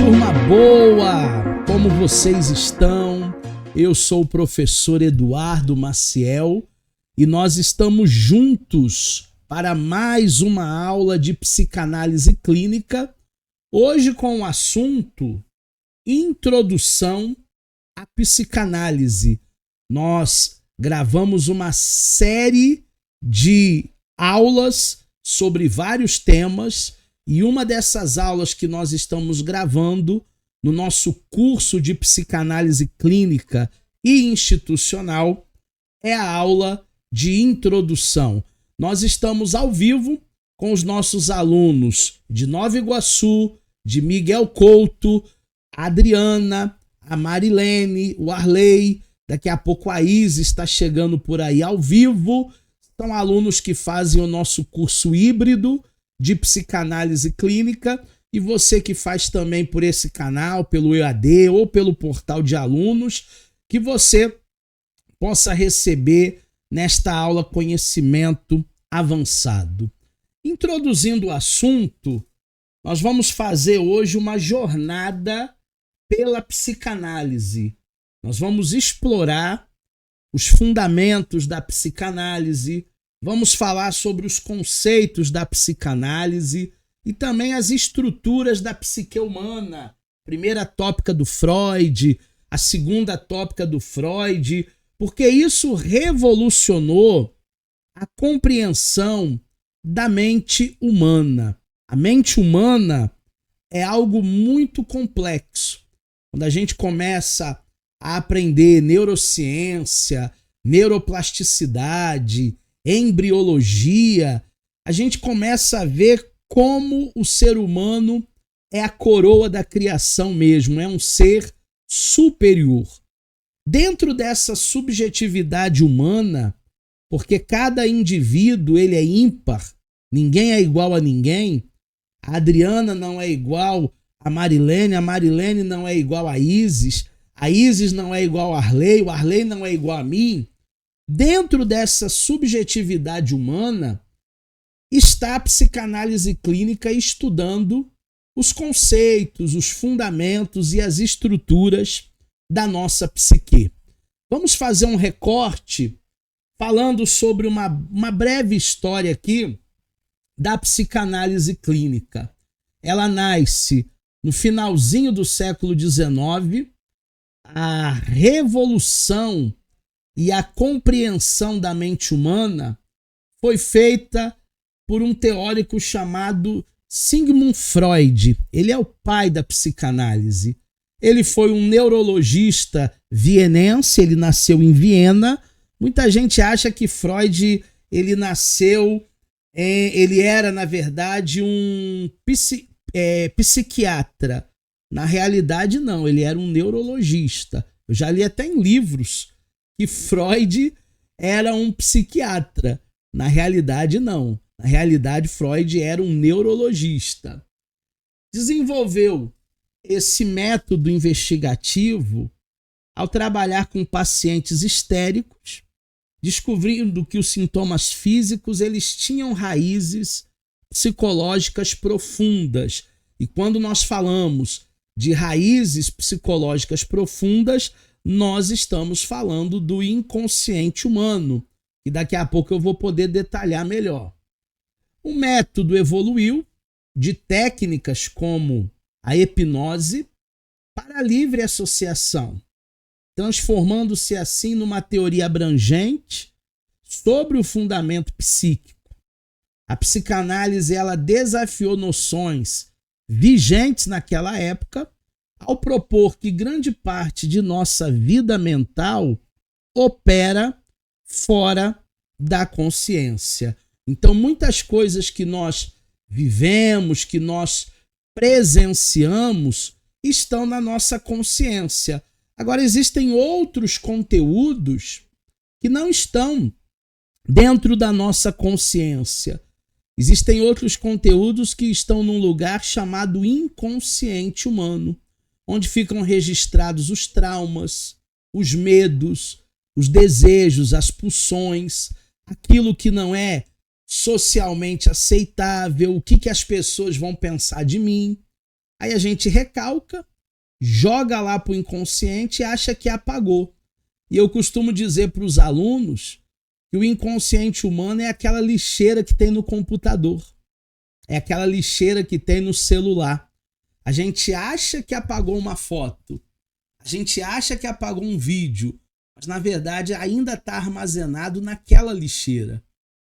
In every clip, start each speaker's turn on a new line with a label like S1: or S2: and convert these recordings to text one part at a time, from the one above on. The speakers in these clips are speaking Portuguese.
S1: Turma boa, como vocês estão? Eu sou o professor Eduardo Maciel e nós estamos juntos para mais uma aula de psicanálise clínica, hoje com o assunto Introdução à Psicanálise. Nós gravamos uma série de aulas sobre vários temas e uma dessas aulas que nós estamos gravando no nosso curso de psicanálise clínica e institucional é a aula de introdução. Nós estamos ao vivo com os nossos alunos de Nova Iguaçu, de Miguel Couto, a Adriana, a Marilene, o Arley, daqui a pouco a Isa está chegando por aí ao vivo. São alunos que fazem o nosso curso híbrido de psicanálise clínica e você que faz também por esse canal, pelo EAD ou pelo portal de alunos, que você possa receber nesta aula conhecimento avançado. Introduzindo o assunto, nós vamos fazer hoje uma jornada pela psicanálise. Nós vamos explorar os fundamentos da psicanálise, vamos falar sobre os conceitos da psicanálise e também as estruturas da psique humana. Primeira tópica do Freud, a segunda tópica do Freud, porque isso revolucionou a compreensão da mente humana. A mente humana é algo muito complexo. Quando a gente começa a aprender neurociência, neuroplasticidade, embriologia, a gente começa a ver como o ser humano é a coroa da criação mesmo, é um ser superior. Dentro dessa subjetividade humana, porque cada indivíduo ele é ímpar, ninguém é igual a ninguém, a Adriana não é igual a Marilene não é igual a Isis não é igual a Arley, o Arley não é igual a mim. Dentro dessa subjetividade humana está a psicanálise clínica estudando os conceitos, os fundamentos e as estruturas da nossa psique. Vamos fazer um recorte falando sobre uma breve história aqui da psicanálise clínica. Ela nasce no finalzinho do século XIX. A revolução e a compreensão da mente humana foi feita por um teórico chamado Sigmund Freud. Ele é o pai da psicanálise. Ele foi um neurologista vienense, ele nasceu em Viena. Muita gente acha que Freud ele era, na verdade, um psiquiatra. Na realidade, não, ele era um neurologista. Eu já li até em livros que Freud era um psiquiatra. Na realidade, não. Na realidade, Freud era um neurologista. Desenvolveu esse método investigativo ao trabalhar com pacientes histéricos, descobrindo que os sintomas físicos eles tinham raízes psicológicas profundas. E quando nós falamos de raízes psicológicas profundas, nós estamos falando do inconsciente humano, e daqui a pouco eu vou poder detalhar melhor. O método evoluiu de técnicas como a hipnose para a livre associação, transformando-se assim numa teoria abrangente sobre o fundamento psíquico. A psicanálise ela desafiou noções vigentes naquela época, ao propor que grande parte de nossa vida mental opera fora da consciência. Então, muitas coisas que nós vivemos, que nós presenciamos, estão na nossa consciência. Agora, existem outros conteúdos que não estão dentro da nossa consciência. Existem outros conteúdos que estão num lugar chamado inconsciente humano, onde ficam registrados os traumas, os medos, os desejos, as pulsões, aquilo que não é socialmente aceitável, o que as pessoas vão pensar de mim. Aí a gente recalca, joga lá para o inconsciente e acha que apagou. E eu costumo dizer para os alunos que o inconsciente humano é aquela lixeira que tem no computador, é aquela lixeira que tem no celular. A gente acha que apagou uma foto, a gente acha que apagou um vídeo, mas na verdade ainda está armazenado naquela lixeira.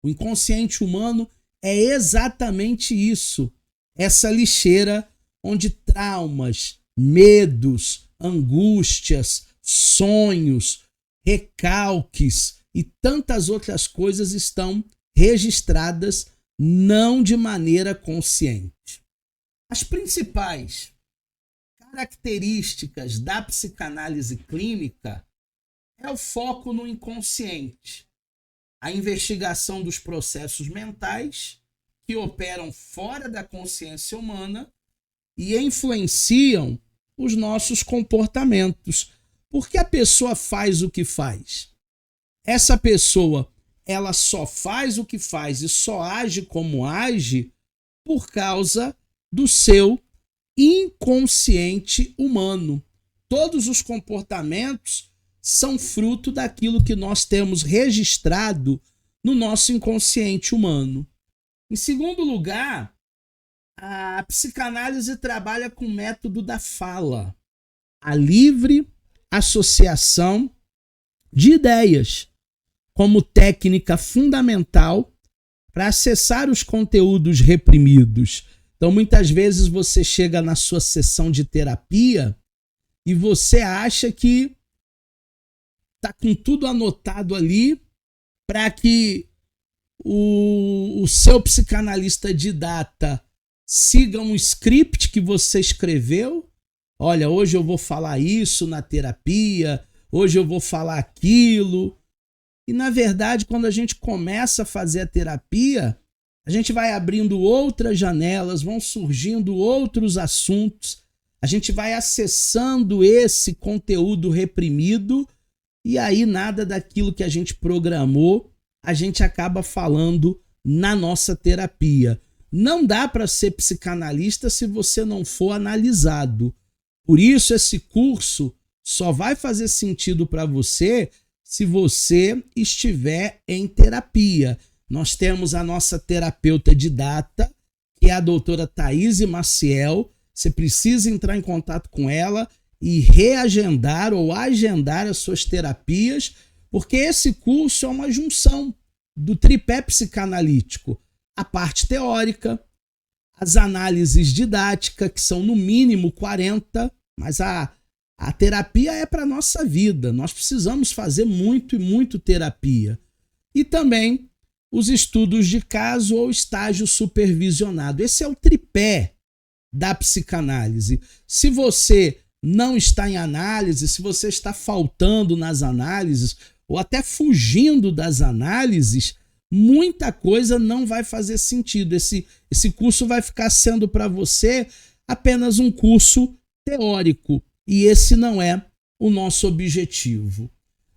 S1: O inconsciente humano é exatamente isso, essa lixeira onde traumas, medos, angústias, sonhos, recalques e tantas outras coisas estão registradas não de maneira consciente. As principais características da psicanálise clínica é o foco no inconsciente, a investigação dos processos mentais que operam fora da consciência humana e influenciam os nossos comportamentos. Por que a pessoa faz o que faz? Essa pessoa, ela só faz o que faz e só age como age por causa do seu inconsciente humano. Todos os comportamentos são fruto daquilo que nós temos registrado no nosso inconsciente humano. Em segundo lugar, a psicanálise trabalha com o método da fala, a livre associação de ideias, como técnica fundamental para acessar os conteúdos reprimidos. Então, muitas vezes você chega na sua sessão de terapia e você acha que está com tudo anotado ali para que o seu psicanalista didata siga um script que você escreveu. Olha, hoje eu vou falar isso na terapia, hoje eu vou falar aquilo. E, na verdade, quando a gente começa a fazer a terapia, a gente vai abrindo outras janelas, vão surgindo outros assuntos, a gente vai acessando esse conteúdo reprimido e aí nada daquilo que a gente programou a gente acaba falando na nossa terapia. Não dá para ser psicanalista se você não for analisado. Por isso, esse curso só vai fazer sentido para você se você estiver em terapia. Nós temos a nossa terapeuta didata, que é a doutora Thaís Maciel. Você precisa entrar em contato com ela e reagendar ou agendar as suas terapias, porque esse curso é uma junção do tripé psicanalítico. A parte teórica, as análises didáticas, que são no mínimo 40, mas a terapia é para a nossa vida. Nós precisamos fazer muito e muito terapia. E também os estudos de caso ou estágio supervisionado. Esse é o tripé da psicanálise. Se você não está em análise, se você está faltando nas análises ou até fugindo das análises, muita coisa não vai fazer sentido. Esse curso vai ficar sendo para você apenas um curso teórico e esse não é o nosso objetivo.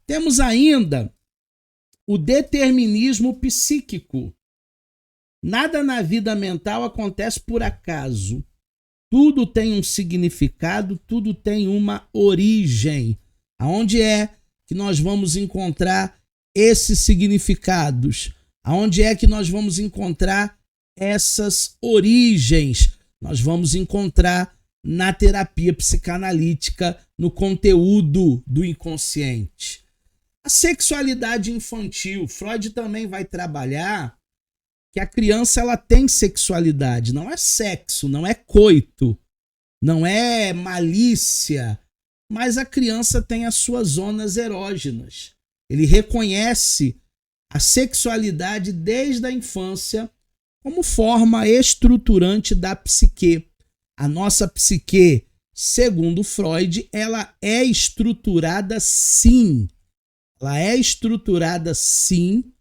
S1: Temos ainda o determinismo psíquico. Nada na vida mental acontece por acaso. Tudo tem um significado, tudo tem uma origem. Aonde é que nós vamos encontrar esses significados? Aonde é que nós vamos encontrar essas origens? Nós vamos encontrar na terapia psicanalítica, no conteúdo do inconsciente. A sexualidade infantil. Freud também vai trabalhar que a criança ela tem sexualidade, não é sexo, não é coito, não é malícia, mas a criança tem as suas zonas erógenas. Ele reconhece a sexualidade desde a infância como forma estruturante da psique. A nossa psique, segundo Freud, ela é estruturada sim. Ela é estruturada sim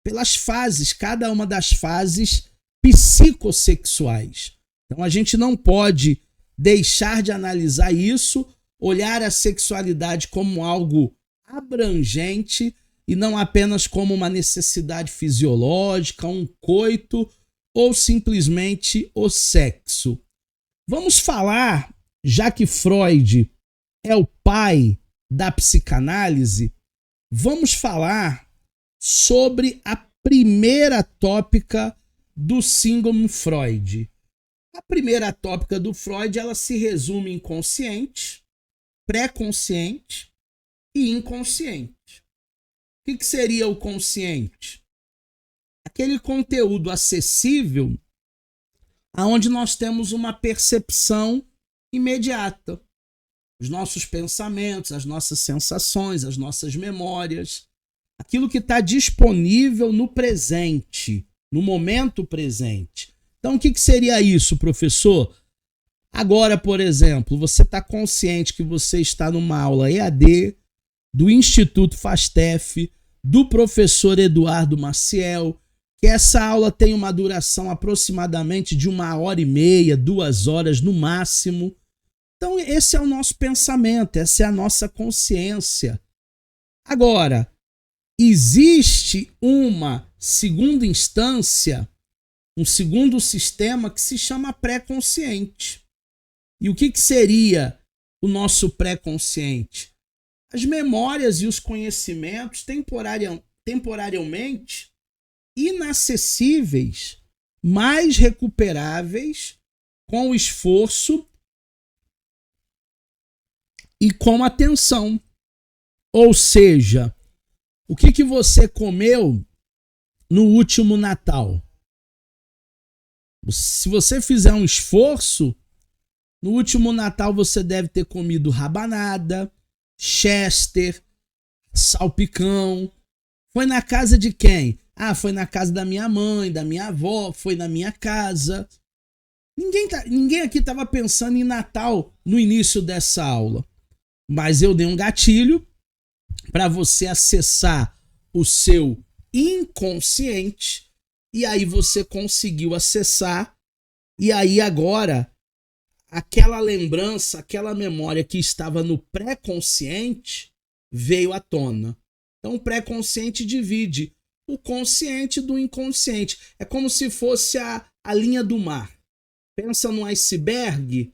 S1: pelas fases, cada uma das fases psicossexuais. Então a gente não pode deixar de analisar isso, olhar a sexualidade como algo abrangente e não apenas como uma necessidade fisiológica, um coito ou simplesmente o sexo? Vamos falar, já que Freud é o pai da psicanálise, vamos falar sobre a primeira tópica do Sigmund Freud. A primeira tópica do Freud, ela se resume em consciente, pré-consciente e inconsciente. O que seria o consciente? Aquele conteúdo acessível aonde nós temos uma percepção imediata. Os nossos pensamentos, as nossas sensações, as nossas memórias, aquilo que está disponível no presente, no momento presente. Então, o que seria isso, professor? Agora, por exemplo, você está consciente que você está numa aula EAD do Instituto FASTEF, do professor Eduardo Maciel, que essa aula tem uma duração aproximadamente de 1h30, 2 horas no máximo. Então, esse é o nosso pensamento, essa é a nossa consciência. Agora, existe uma segunda instância, um segundo sistema que se chama pré-consciente. E o que seria o nosso pré-consciente? As memórias e os conhecimentos temporariamente inacessíveis, mas recuperáveis com esforço e com atenção. Ou seja, o que você comeu no último Natal? Se você fizer um esforço, no último Natal você deve ter comido rabanada, chester, salpicão. Foi na casa de quem? Ah, foi na casa da minha mãe, da minha avó, foi na minha casa. Ninguém aqui estava pensando em Natal no início dessa aula. Mas eu dei um gatilho para você acessar o seu inconsciente e aí você conseguiu acessar e aí agora aquela lembrança, aquela memória que estava no pré-consciente veio à tona. Então o pré-consciente divide o consciente do inconsciente. É como se fosse a linha do mar. Pensa no iceberg,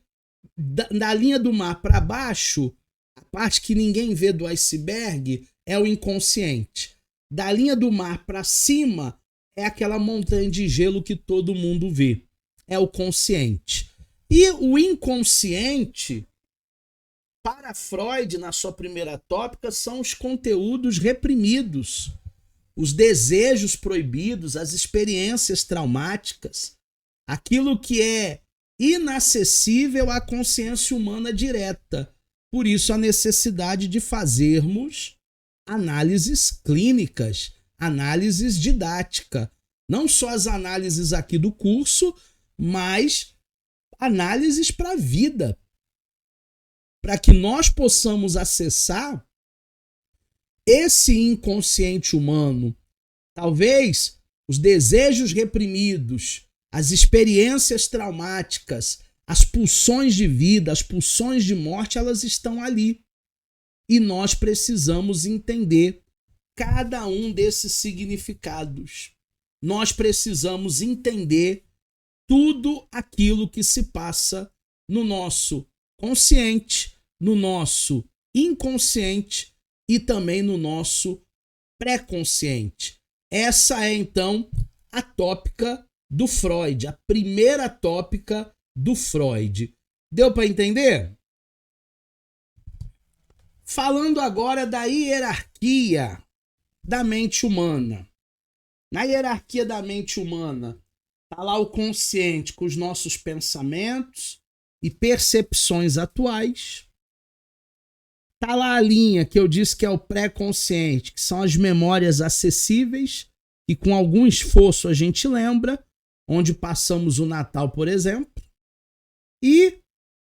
S1: da linha do mar para baixo, a parte que ninguém vê do iceberg é o inconsciente. Da linha do mar para cima é aquela montanha de gelo que todo mundo vê. É o consciente. E o inconsciente, para Freud, na sua primeira tópica, são os conteúdos reprimidos, os desejos proibidos, as experiências traumáticas, aquilo que é inacessível à consciência humana direta. Por isso a necessidade de fazermos análises clínicas, análises didáticas. Não só as análises aqui do curso, mas análises para a vida. Para que nós possamos acessar esse inconsciente humano, talvez os desejos reprimidos, as experiências traumáticas, as pulsões de vida, as pulsões de morte, elas estão ali. E nós precisamos entender cada um desses significados. Nós precisamos entender tudo aquilo que se passa no nosso consciente, no nosso inconsciente e também no nosso pré-consciente. Essa é, então, a tópica do Freud, a primeira tópica do Freud. Deu para entender? Falando agora da hierarquia da mente humana. Na hierarquia da mente humana, está lá o consciente com os nossos pensamentos e percepções atuais. Está lá a linha que eu disse que é o pré-consciente, que são as memórias acessíveis, que com algum esforço a gente lembra, onde passamos o Natal, por exemplo. E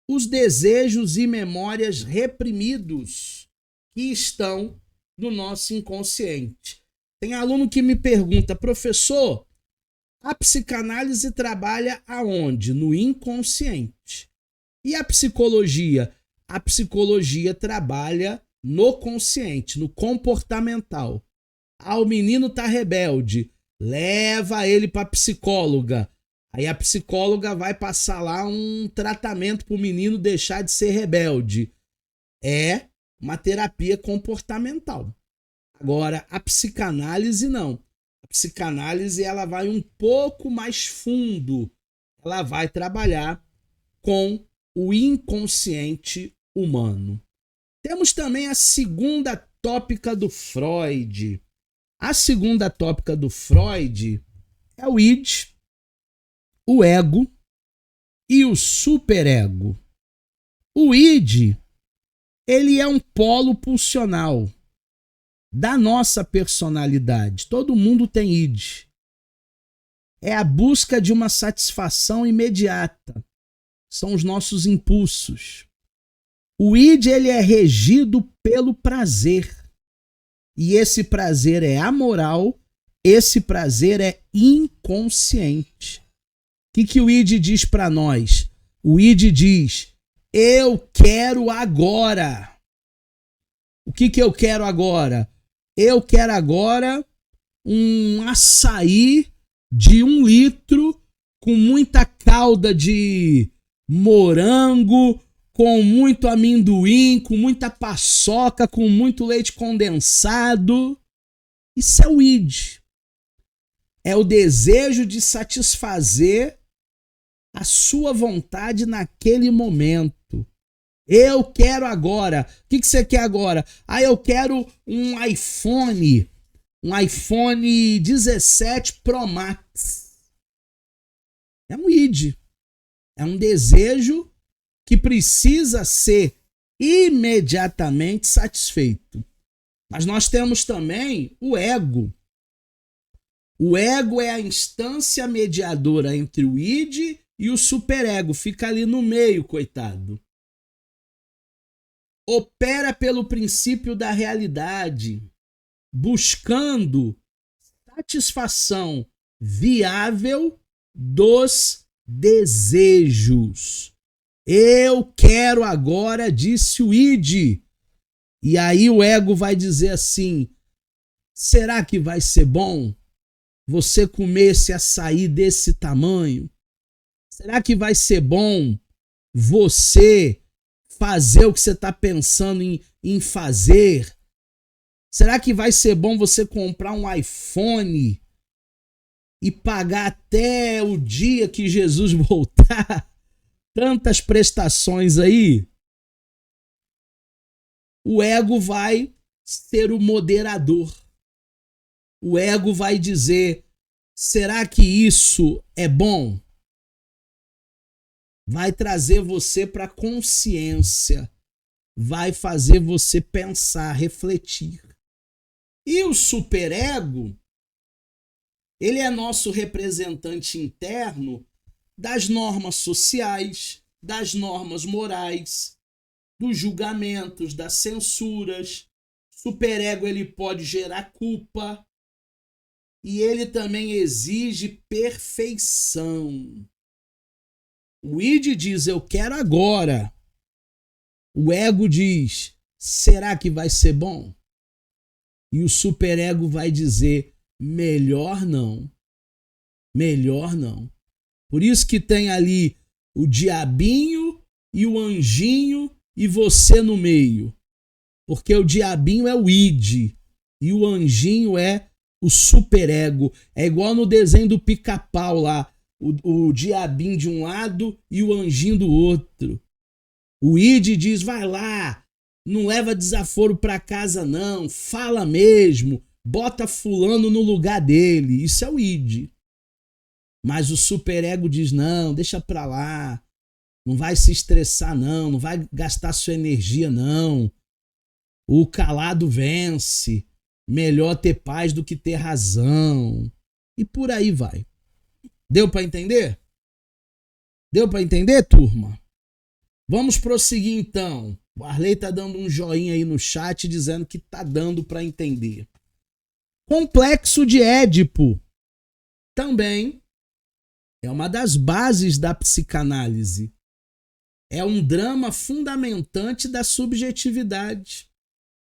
S1: os desejos e memórias reprimidos que estão no nosso inconsciente. Tem aluno que me pergunta, professor, a psicanálise trabalha aonde? No inconsciente. E a psicologia? A psicologia trabalha no consciente, no comportamental. Ah, o menino tá rebelde. Leva ele para psicóloga. Aí a psicóloga vai passar lá um tratamento para o menino deixar de ser rebelde. É uma terapia comportamental. Agora, a psicanálise não. A psicanálise ela vai um pouco mais fundo. Ela vai trabalhar com o inconsciente humano. Temos também a segunda tópica do Freud. A segunda tópica do Freud é o id, o ego e o superego. O id, ele é um polo pulsional da nossa personalidade. Todo mundo tem id. É a busca de uma satisfação imediata. São os nossos impulsos. O id ele é regido pelo prazer. E esse prazer é amoral, esse prazer é inconsciente. O que o id diz para nós? O id diz, eu quero agora. O que eu quero agora? Eu quero agora um açaí de 1 litro com muita calda de morango, com muito amendoim, com muita paçoca, com muito leite condensado. Isso é o id. É o desejo de satisfazer a sua vontade naquele momento. Eu quero agora. O que você quer agora? Eu quero um iPhone 17 Pro Max. É um id. É um desejo que precisa ser imediatamente satisfeito. Mas nós temos também o ego. O ego é a instância mediadora entre o id e o superego. Fica ali no meio, coitado. Opera pelo princípio da realidade, buscando satisfação viável dos desejos. Eu quero agora, disse o id. E aí o ego vai dizer assim, será que vai ser bom você comer esse açaí desse tamanho? Será que vai ser bom você fazer o que você está pensando em fazer? Será que vai ser bom você comprar um iPhone e pagar até o dia que Jesus voltar? Tantas prestações aí. O ego vai ser o moderador. O ego vai dizer, será que isso é bom? Vai trazer você para a consciência. Vai fazer você pensar, refletir. E o superego, ele é nosso representante interno das normas sociais, das normas morais, dos julgamentos, das censuras. Superego ele pode gerar culpa e ele também exige perfeição. O id diz, eu quero agora. O ego diz, será que vai ser bom? E o superego vai dizer, melhor não. Melhor não. Por isso que tem ali o diabinho e o anjinho e você no meio. Porque o diabinho é o id e o anjinho é o superego. É igual no desenho do Pica-Pau lá. O diabinho de um lado e o anjinho do outro. O id diz, vai lá, não leva desaforo para casa não, fala mesmo, bota fulano no lugar dele. Isso é o id. Mas o superego diz, não, deixa pra lá, não vai se estressar não, não vai gastar sua energia não. O calado vence, melhor ter paz do que ter razão. E por aí vai. Deu para entender? Deu para entender, turma? Vamos prosseguir então. O Arley tá dando um joinha aí no chat dizendo que tá dando para entender. Complexo de Édipo também é uma das bases da psicanálise. É um drama fundamentante da subjetividade.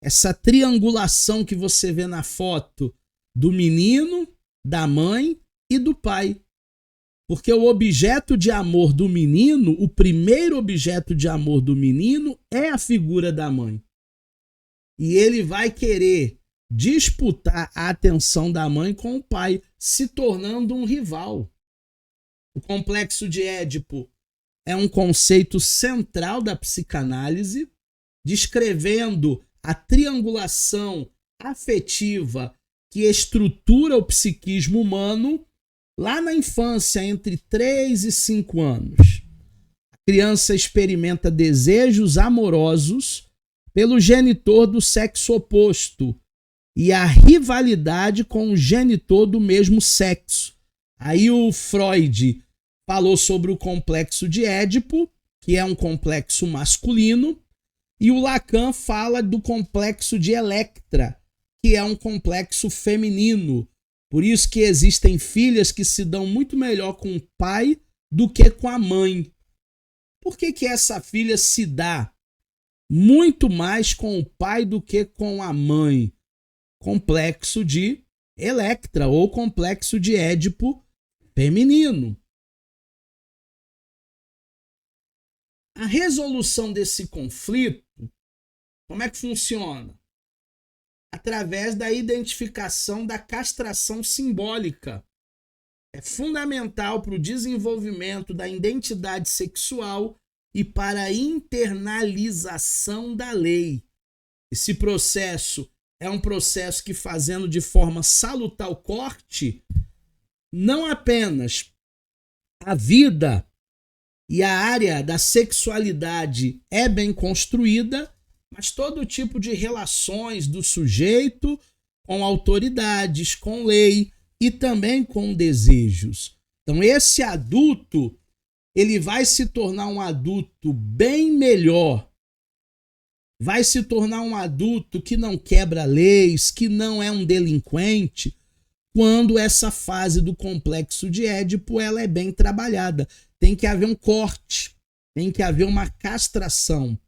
S1: Essa triangulação que você vê na foto do menino, da mãe e do pai. Porque o objeto de amor do menino, o primeiro objeto de amor do menino é a figura da mãe. E ele vai querer disputar a atenção da mãe com o pai, se tornando um rival. O complexo de Édipo é um conceito central da psicanálise, descrevendo a triangulação afetiva que estrutura o psiquismo humano lá na infância, entre 3 e 5 anos. A criança experimenta desejos amorosos pelo genitor do sexo oposto e a rivalidade com o genitor do mesmo sexo. Aí o Freud falou sobre o complexo de Édipo, que é um complexo masculino, e o Lacan fala do complexo de Electra, que é um complexo feminino. Por isso que existem filhas que se dão muito melhor com o pai do que com a mãe. Por que que essa filha se dá muito mais com o pai do que com a mãe? Complexo de Electra ou complexo de Édipo feminino. A resolução desse conflito, como é que funciona? Através da identificação da castração simbólica. É fundamental para o desenvolvimento da identidade sexual e para a internalização da lei. Esse processo é um processo que, fazendo de forma salutar o corte, não apenas a vida e a área da sexualidade é bem construída, mas todo tipo de relações do sujeito com autoridades, com lei e também com desejos. Então esse adulto, ele vai se tornar um adulto bem melhor, vai se tornar um adulto que não quebra leis, que não é um delinquente, quando essa fase do complexo de Édipo ela é bem trabalhada. Tem que haver um corte, tem que haver uma castração.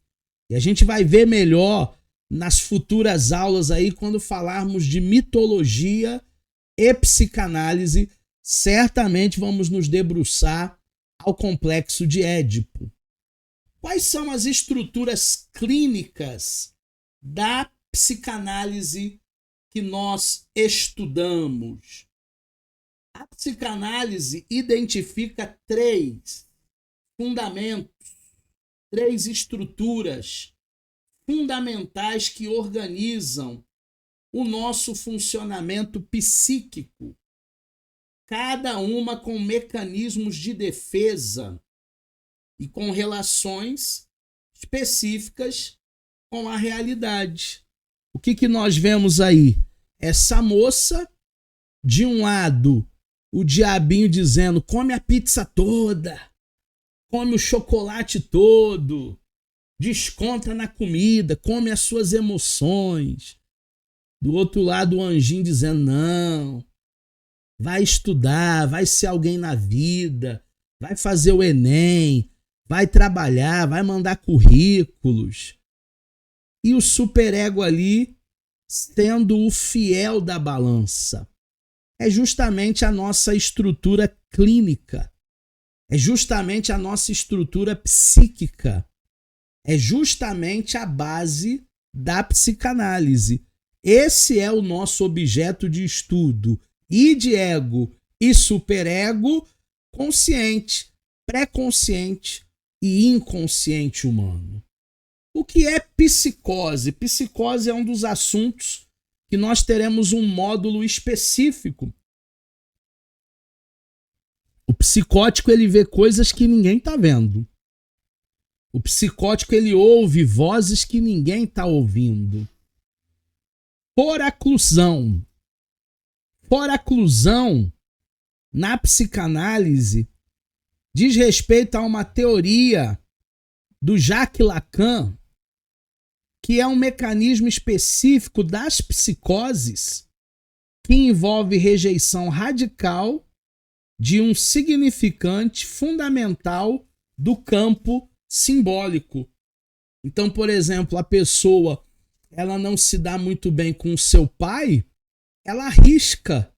S1: E a gente vai ver melhor nas futuras aulas aí, quando falarmos de mitologia e psicanálise, certamente vamos nos debruçar ao complexo de Édipo. Quais são as estruturas clínicas da psicanálise que nós estudamos? A psicanálise identifica 3 fundamentos, 3 estruturas fundamentais que organizam o nosso funcionamento psíquico, cada uma com mecanismos de defesa e com relações específicas com a realidade. O que nós vemos aí? Essa moça, de um lado, o diabinho dizendo: come a pizza toda, come o chocolate todo, desconta na comida, come as suas emoções. Do outro lado, o anjinho dizendo: não, vai estudar, vai ser alguém na vida, vai fazer o Enem, vai trabalhar, vai mandar currículos. E o superego ali sendo o fiel da balança. É justamente a nossa estrutura clínica, é justamente a nossa estrutura psíquica, é justamente a base da psicanálise. Esse é o nosso objeto de estudo, id ego e superego, consciente, pré-consciente e inconsciente humano. O que é psicose? Psicose é um dos assuntos que nós teremos um módulo específico. O psicótico, ele vê coisas que ninguém está vendo. O psicótico, ele ouve vozes que ninguém está ouvindo. Foraclusão. Foraclusão, na psicanálise, diz respeito a uma teoria do Jacques Lacan, que é um mecanismo específico das psicoses que envolve rejeição radical de um significante fundamental do campo simbólico. Então, por exemplo, a pessoa ela não se dá muito bem com o seu pai, ela arrisca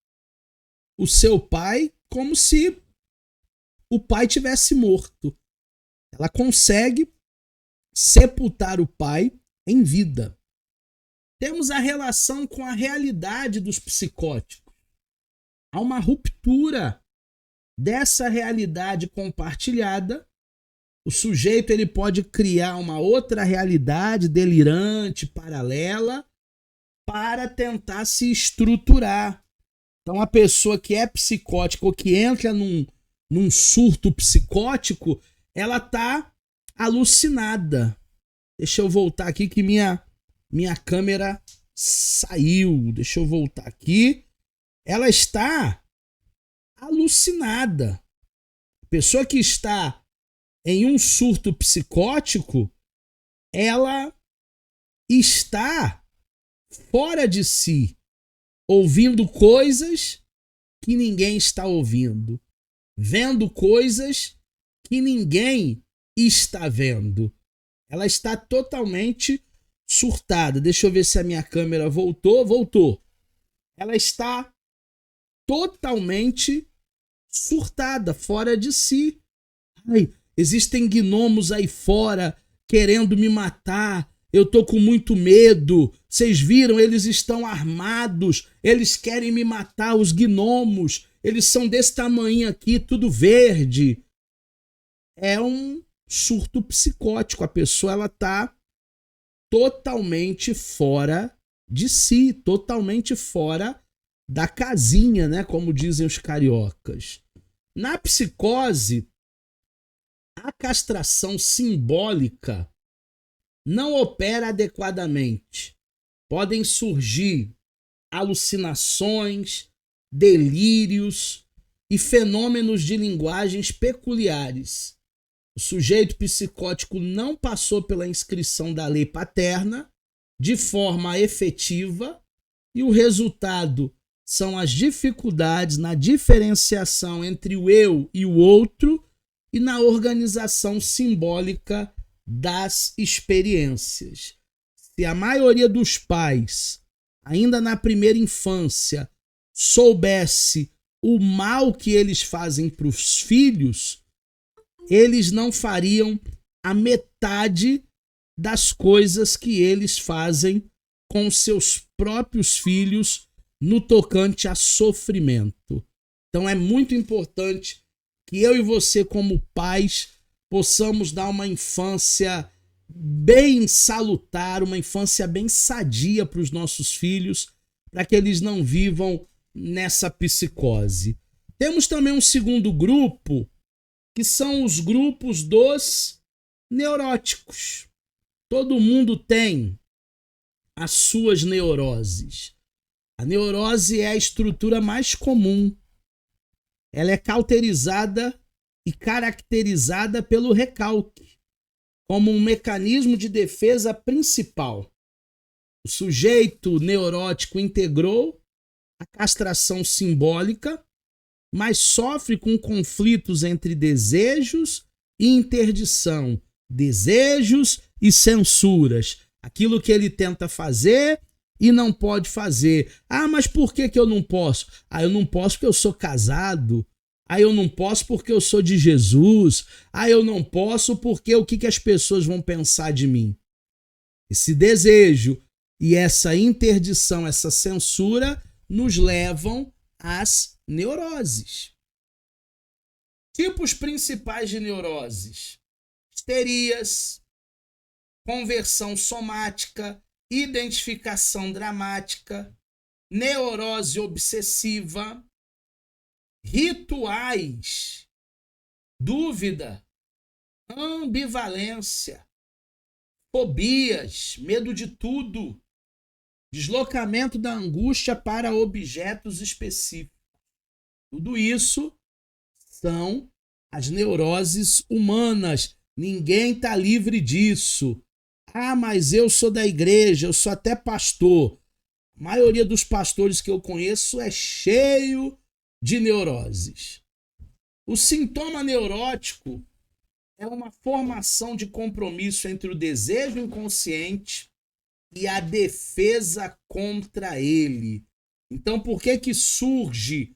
S1: o seu pai como se o pai tivesse morto. Ela consegue sepultar o pai em vida. Temos a relação com a realidade dos psicóticos. Há uma ruptura dessa realidade compartilhada. O sujeito ele pode criar uma outra realidade delirante, paralela, para tentar se estruturar. Então a pessoa que é psicótica ou que entra num surto psicótico, ela está alucinada. Deixa eu voltar aqui que minha câmera saiu. Deixa eu voltar aqui. Ela está alucinada. A pessoa que está em um surto psicótico, ela está fora de si, ouvindo coisas que ninguém está ouvindo, vendo coisas que ninguém está vendo. Ela está totalmente surtada. Deixa eu ver se a minha câmera voltou. Voltou. Ela está totalmente surtada, fora de si. Ai, existem gnomos aí fora querendo me matar. Eu tô com muito medo. Vocês viram? Eles estão armados. Eles querem me matar, os gnomos. Eles são desse tamanho aqui, tudo verde. É um surto psicótico. A pessoa ela tá totalmente fora de si, totalmente fora da casinha, né? Como dizem os cariocas. Na psicose, a castração simbólica não opera adequadamente. Podem surgir alucinações, delírios e fenômenos de linguagens peculiares. O sujeito psicótico não passou pela inscrição da lei paterna de forma efetiva e o resultado são as dificuldades na diferenciação entre o eu e o outro e na organização simbólica das experiências. Se a maioria dos pais, ainda na primeira infância, soubesse o mal que eles fazem para os filhos, eles não fariam a metade das coisas que eles fazem com seus próprios filhos no tocante a sofrimento. Então é muito importante que eu e você, como pais, possamos dar uma infância bem salutar, uma infância bem sadia para os nossos filhos, para que eles não vivam nessa psicose. Temos também um segundo grupo, que são os grupos dos neuróticos. Todo mundo tem as suas neuroses. A neurose é a estrutura mais comum. Ela é cauterizada e caracterizada pelo recalque, como um mecanismo de defesa principal. O sujeito neurótico integrou a castração simbólica, mas sofre com conflitos entre desejos e interdição, desejos e censuras. Aquilo que ele tenta fazer e não pode fazer. Ah, mas por que eu não posso? Ah, eu não posso porque eu sou casado. Ah, eu não posso porque eu sou de Jesus. Ah, eu não posso porque o que as pessoas vão pensar de mim? Esse desejo e essa interdição, essa censura, nos levam às neuroses. Tipos principais de neuroses: histerias, conversão somática, identificação dramática, neurose obsessiva, rituais, dúvida, ambivalência, fobias, medo de tudo, deslocamento da angústia para objetos específicos. Tudo isso são as neuroses humanas. Ninguém está livre disso. Ah, mas eu sou da igreja, eu sou até pastor. A maioria dos pastores que eu conheço é cheio de neuroses. O sintoma neurótico é uma formação de compromisso entre o desejo inconsciente e a defesa contra ele. Então, por que surge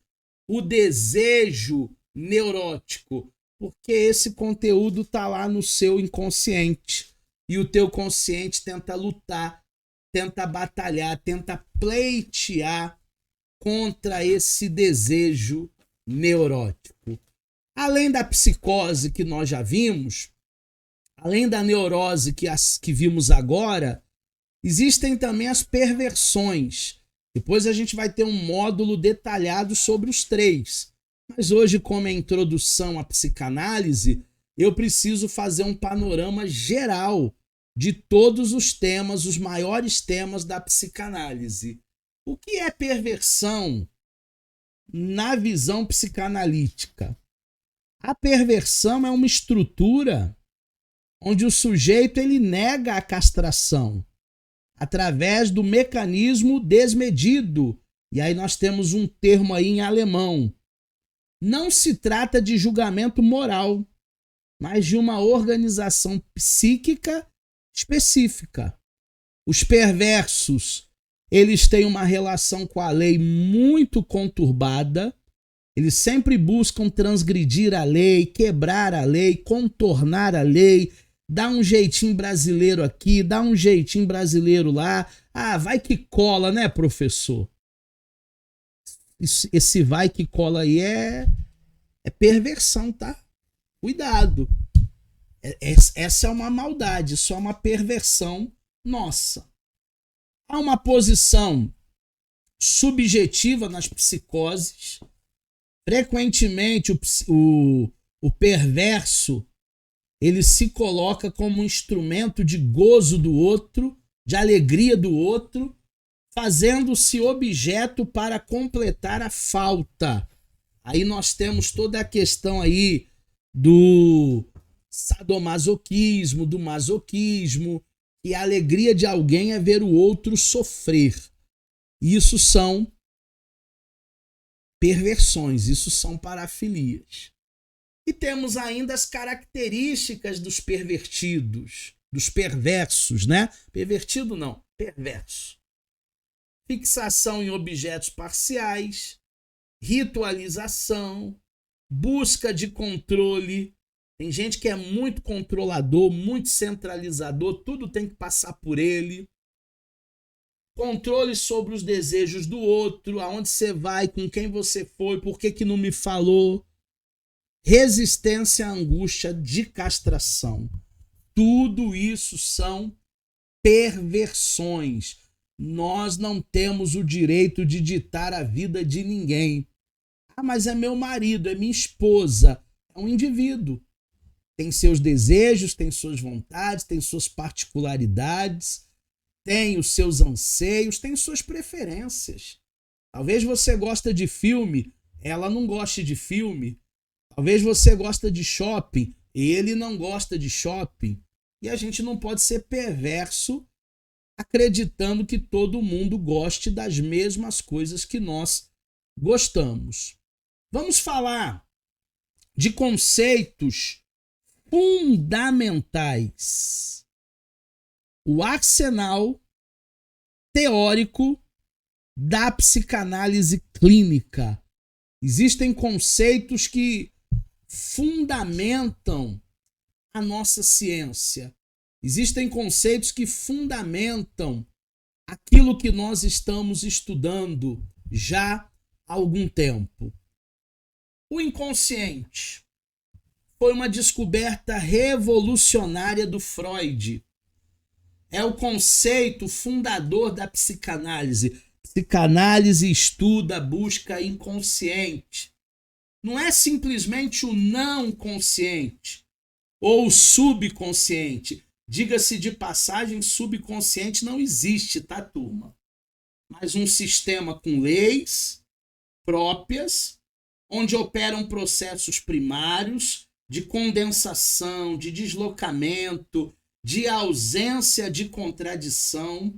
S1: o desejo neurótico? Porque esse conteúdo tá lá no seu inconsciente. E o teu consciente tenta lutar, tenta batalhar, tenta pleitear contra esse desejo neurótico. Além da psicose que nós já vimos, além da neurose que vimos agora, existem também as perversões. Depois a gente vai ter um módulo detalhado sobre os três. Mas hoje, como é introdução à psicanálise, eu preciso fazer um panorama geral de todos os temas, os maiores temas da psicanálise. O que é perversão na visão psicanalítica? A perversão é uma estrutura onde o sujeito ele nega a castração através do mecanismo desmedido. E aí nós temos um termo aí em alemão. Não se trata de julgamento moral, mas de uma organização psíquica específica. Os perversos, eles têm uma relação com a lei muito conturbada. Eles sempre buscam transgredir a lei, quebrar a lei, contornar a lei, dar um jeitinho brasileiro aqui, dar um jeitinho brasileiro lá. Ah, vai que cola, né, professor? Esse vai que cola aí é perversão, tá? Cuidado. Essa é uma maldade, isso é uma perversão nossa. Há uma posição subjetiva nas psicoses. Frequentemente o perverso ele se coloca como um instrumento de gozo do outro, de alegria do outro, fazendo-se objeto para completar a falta. Aí nós temos toda a questão aí do sadomasoquismo, do masoquismo, e a alegria de alguém é ver o outro sofrer. Isso são perversões, isso são parafilias. E temos ainda as características dos pervertidos, dos perversos, né? Pervertido não, perverso. Fixação em objetos parciais, ritualização, busca de controle. Tem gente que é muito controlador, muito centralizador, tudo tem que passar por ele. Controle sobre os desejos do outro, aonde você vai, com quem você foi, por que não me falou. Resistência à angústia de castração. Tudo isso são perversões. Nós não temos o direito de ditar a vida de ninguém. Ah, mas é meu marido, é minha esposa. É um indivíduo. Tem seus desejos, tem suas vontades, tem suas particularidades, tem os seus anseios, tem suas preferências. Talvez você goste de filme, ela não goste de filme. Talvez você goste de shopping, ele não gosta de shopping. E a gente não pode ser perverso acreditando que todo mundo goste das mesmas coisas que nós gostamos. Vamos falar de conceitos fundamentais. O arsenal teórico da psicanálise clínica. Existem conceitos que fundamentam a nossa ciência. Existem conceitos que fundamentam aquilo que nós estamos estudando já há algum tempo. O inconsciente foi uma descoberta revolucionária do Freud. É o conceito fundador da psicanálise. Psicanálise estuda, busca inconsciente. Não é simplesmente o não consciente ou o subconsciente. Diga-se de passagem, subconsciente não existe, tá, turma? Mas um sistema com leis próprias, onde operam processos primários de condensação, de deslocamento, de ausência de contradição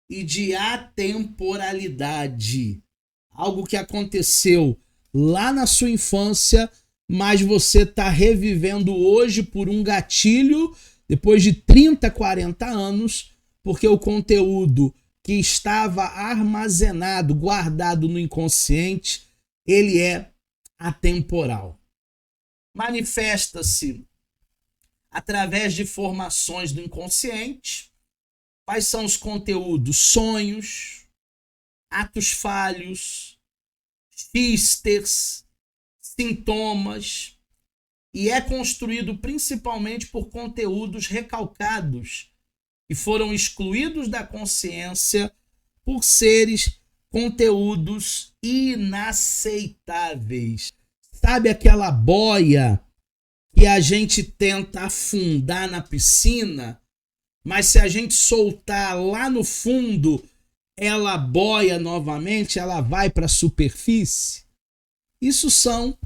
S1: e de atemporalidade. Algo que aconteceu lá na sua infância, mas você está revivendo hoje por um gatilho, depois de 30, 40 anos, porque o conteúdo que estava armazenado, guardado no inconsciente, ele é atemporal. manifesta-se através de formações do inconsciente. Quais são os conteúdos? Sonhos, atos falhos, xísteres, sintomas, e é construído principalmente por conteúdos recalcados que foram excluídos da consciência por seres conteúdos inaceitáveis. Sabe aquela boia que a gente tenta afundar na piscina, mas se a gente soltar lá no fundo, ela boia novamente, ela vai para a superfície? Isso são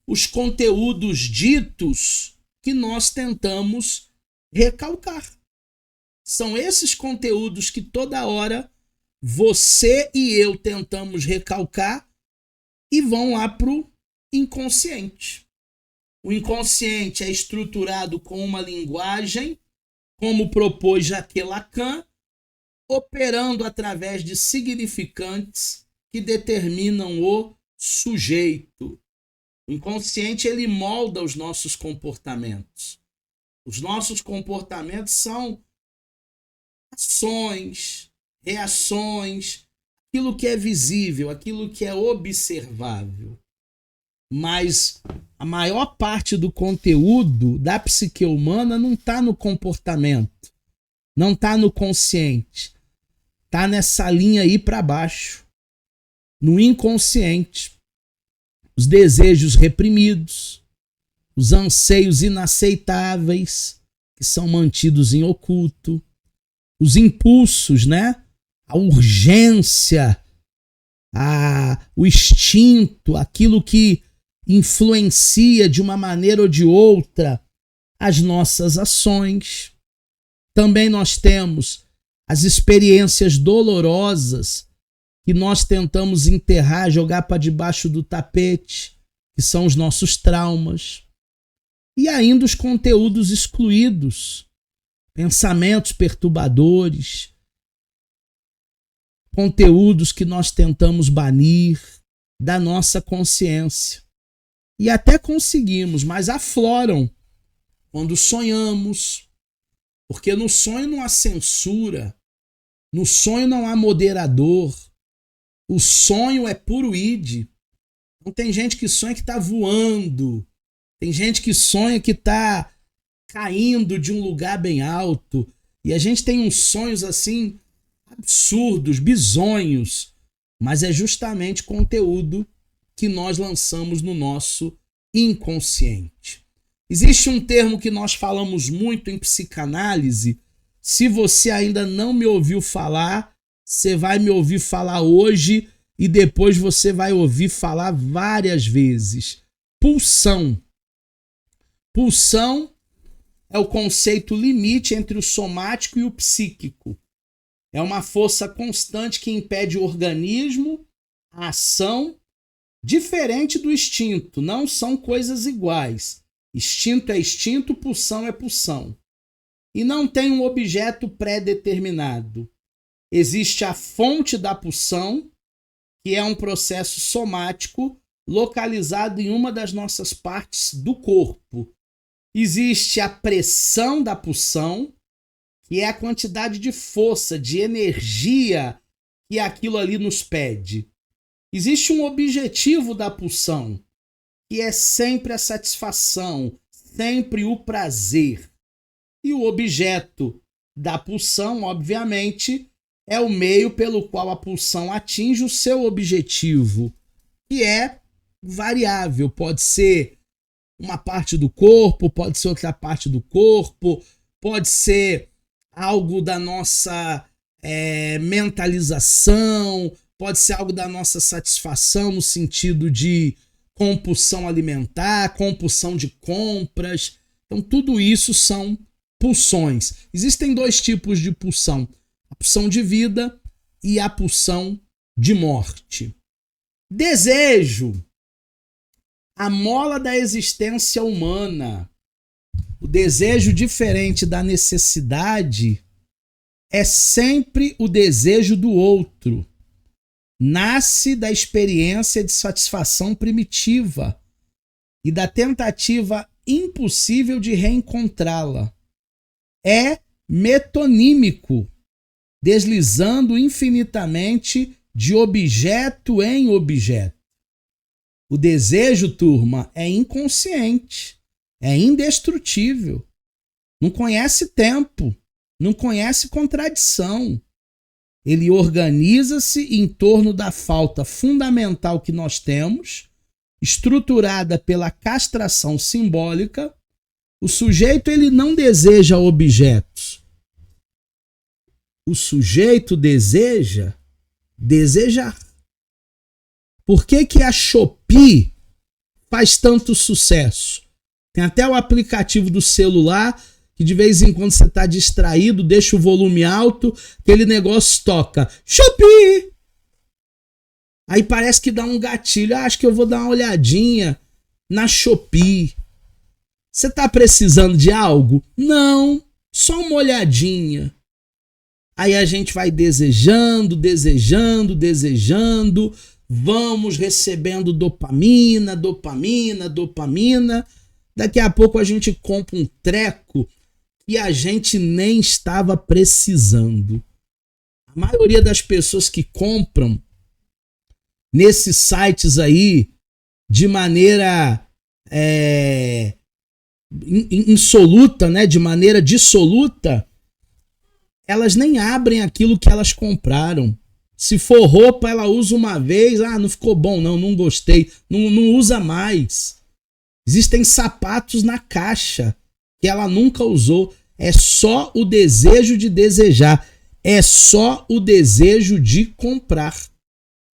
S1: os conteúdos ditos que nós tentamos recalcar. São esses conteúdos que toda hora você e eu tentamos recalcar e vão lá para o inconsciente. O inconsciente é estruturado com uma linguagem, como propôs Jacques Lacan, operando através de significantes que determinam o sujeito. O inconsciente, ele molda os nossos comportamentos. Os nossos comportamentos são ações, reações, aquilo que é visível, aquilo que é observável. Mas a maior parte do conteúdo da psique humana não está no comportamento, não está no consciente, está nessa linha aí para baixo, no inconsciente. Os desejos reprimidos, os anseios inaceitáveis, que são mantidos em oculto, os impulsos, né? A urgência, o instinto, aquilo que influencia de uma maneira ou de outra as nossas ações. Também nós temos as experiências dolorosas que nós tentamos enterrar, jogar para debaixo do tapete, que são os nossos traumas. E ainda os conteúdos excluídos, pensamentos perturbadores, conteúdos que nós tentamos banir da nossa consciência. E até conseguimos, mas afloram quando sonhamos, porque no sonho não há censura, no sonho não há moderador, o sonho é puro id. Então tem gente que sonha que está voando, tem gente que sonha que está caindo de um lugar bem alto, e a gente tem uns sonhos assim absurdos, bizonhos, mas é justamente conteúdo que nós lançamos no nosso inconsciente. Existe um termo que nós falamos muito em psicanálise. Se você ainda não me ouviu falar, você vai me ouvir falar hoje e depois você vai ouvir falar várias vezes. Pulsão. Pulsão é o conceito limite entre o somático e o psíquico. É uma força constante que impede o organismo, a ação, diferente do instinto. Não são coisas iguais. Instinto é instinto, pulsão é pulsão. E não tem um objeto pré-determinado. Existe a fonte da pulsão, que é um processo somático localizado em uma das nossas partes do corpo. Existe a pressão da pulsão, que é a quantidade de força, de energia que aquilo ali nos pede. Existe um objetivo da pulsão, que é sempre a satisfação, sempre o prazer. E o objeto da pulsão, obviamente, é o meio pelo qual a pulsão atinge o seu objetivo, que é variável. Pode ser uma parte do corpo, pode ser outra parte do corpo, pode ser algo da nossa mentalização, pode ser algo da nossa satisfação no sentido de compulsão alimentar, compulsão de compras. Então tudo isso são pulsões. Existem dois tipos de pulsão: a pulsão de vida e a pulsão de morte. Desejo, a mola da existência humana. O desejo, diferente da necessidade, é sempre o desejo do outro. Nasce da experiência de satisfação primitiva e da tentativa impossível de reencontrá-la. É metonímico, deslizando infinitamente de objeto em objeto. O desejo, turma, é inconsciente, é indestrutível, não conhece tempo, não conhece contradição. Ele organiza-se em torno da falta fundamental que nós temos, estruturada pela castração simbólica. O sujeito ele não deseja objetos. O sujeito deseja desejar. Por que a Shopee faz tanto sucesso? Tem até o aplicativo do celular que de vez em quando você está distraído, deixa o volume alto, aquele negócio toca. Shopee! Aí parece que dá um gatilho. Acho que eu vou dar uma olhadinha na Shopee. Você está precisando de algo? Não, só uma olhadinha. Aí a gente vai desejando, vamos recebendo dopamina. Daqui a pouco a gente compra um treco e a gente nem estava precisando. A maioria das pessoas que compram nesses sites aí de maneira insoluta, né? De maneira dissoluta, elas nem abrem aquilo que elas compraram. Se for roupa, ela usa uma vez, não ficou bom, não gostei, não usa mais. Existem sapatos na caixa que ela nunca usou. É só o desejo de desejar, é só o desejo de comprar.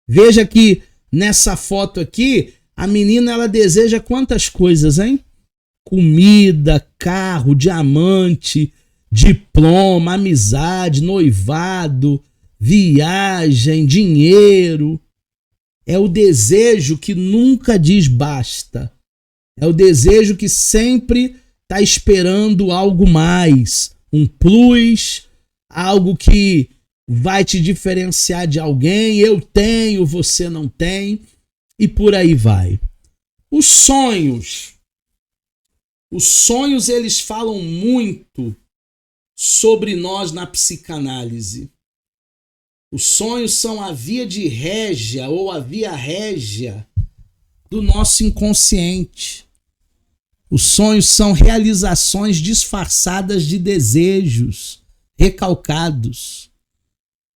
S1: Veja que nessa foto aqui, a menina ela deseja quantas coisas, hein? Comida, carro, diamante, diploma, amizade, noivado, viagem, dinheiro. É o desejo que nunca diz basta. É o desejo que sempre está esperando algo mais, um plus, algo que vai te diferenciar de alguém. Eu tenho, você não tem, e por aí vai. Os sonhos eles falam muito sobre nós na psicanálise. Os sonhos são a via de régia ou a via régia do nosso inconsciente. Os sonhos são realizações disfarçadas de desejos recalcados.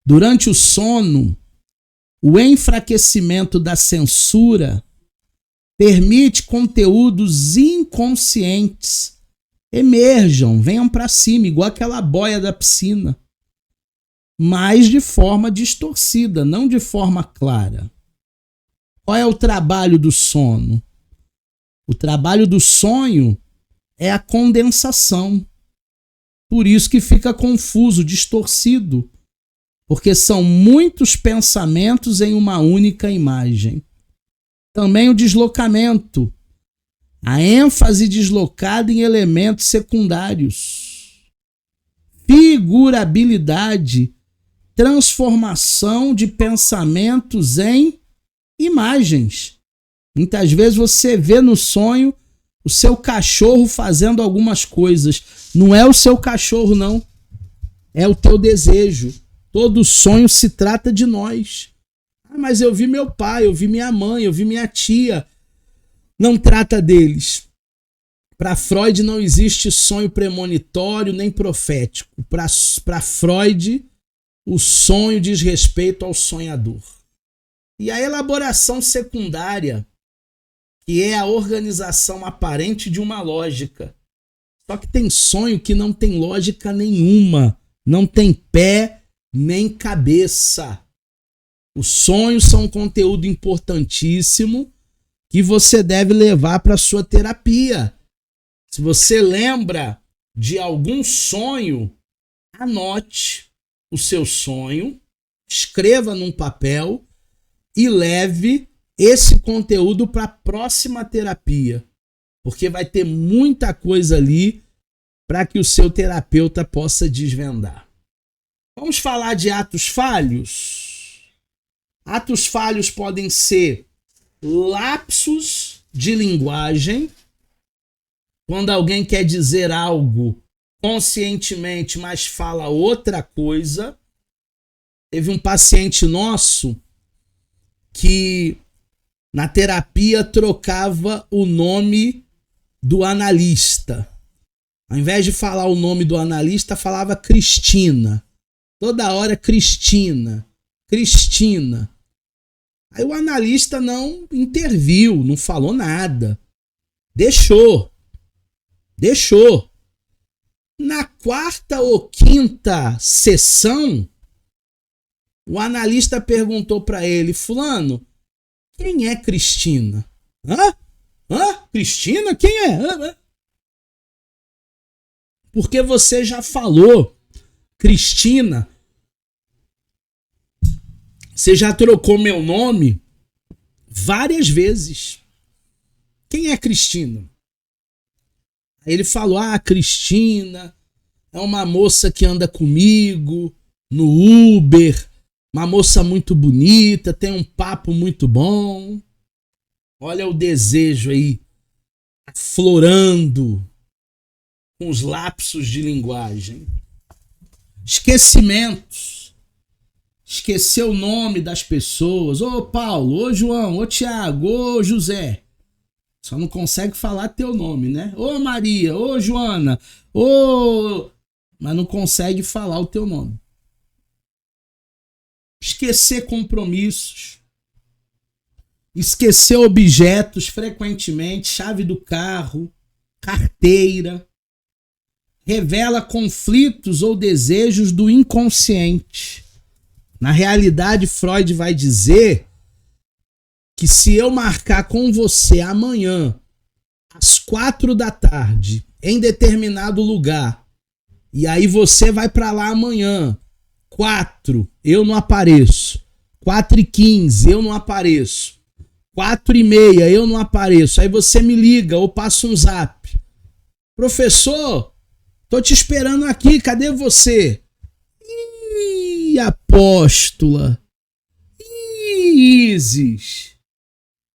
S1: Durante o sono, o enfraquecimento da censura permite conteúdos inconscientes emerjam, venham para cima, igual aquela boia da piscina, mas de forma distorcida, não de forma clara. Qual é o trabalho do sono? O trabalho do sonho é a condensação. Por isso que fica confuso, distorcido, porque são muitos pensamentos em uma única imagem. Também o deslocamento, a ênfase deslocada em elementos secundários. Figurabilidade, transformação de pensamentos em imagens. Muitas vezes você vê no sonho o seu cachorro fazendo algumas coisas. Não é o seu cachorro, não. É o teu desejo. Todo sonho se trata de nós. Mas eu vi meu pai, eu vi minha mãe, eu vi minha tia. Não trata deles. Para Freud não existe sonho premonitório nem profético. Para Freud, o sonho diz respeito ao sonhador. E a elaboração secundária, que é a organização aparente de uma lógica. Só que tem sonho que não tem lógica nenhuma, não tem pé nem cabeça. Os sonhos são um conteúdo importantíssimo que você deve levar para a sua terapia. Se você lembra de algum sonho, anote o seu sonho, escreva num papel e leve esse conteúdo para a próxima terapia, porque vai ter muita coisa ali para que o seu terapeuta possa desvendar. Vamos falar de atos falhos? Atos falhos podem ser lapsos de linguagem, quando alguém quer dizer algo conscientemente, mas fala outra coisa. Teve um paciente nosso que na terapia trocava o nome do analista. Ao invés de falar o nome do analista, falava Cristina. Toda hora Cristina, Cristina. Aí o analista não interviu, não falou nada. Deixou. Na quarta ou quinta sessão, o analista perguntou para ele: fulano, quem é Cristina? Cristina? Quem é? Porque você já falou Cristina. Você já trocou meu nome várias vezes. Quem é Cristina? Aí ele falou: Cristina é uma moça que anda comigo no Uber, uma moça muito bonita, tem um papo muito bom. Olha o desejo aí, aflorando com os lapsos de linguagem. Esquecimentos. Esquecer o nome das pessoas. Ô Paulo, ô João, ô Tiago, ô José. Só não consegue falar teu nome, né? Ô Maria, ô Joana, mas não consegue falar o teu nome. Esquecer compromissos. Esquecer objetos frequentemente, chave do carro, carteira. Revela conflitos ou desejos do inconsciente. Na realidade, Freud vai dizer que se eu marcar com você amanhã, às 4 da tarde, em determinado lugar, e aí você vai para lá amanhã, 4, eu não apareço. 4h15, eu não apareço. 4h30, eu não apareço. Aí você me liga ou passa um zap. Professor, tô te esperando aqui, cadê você? Ih, Apóstola. Ih, Isis.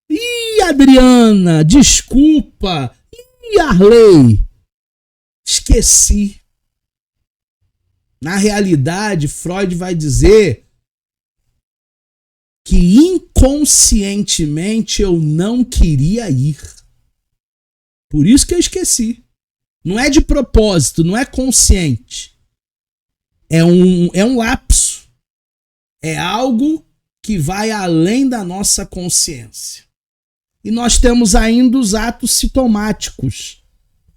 S1: Ih, Adriana, desculpa. Ih, Arley. Esqueci. Na realidade, Freud vai dizer que inconscientemente eu não queria ir. Por isso que eu esqueci. Não é de propósito, não é consciente. É um lapso. É algo que vai além da nossa consciência. E nós temos ainda os atos sintomáticos,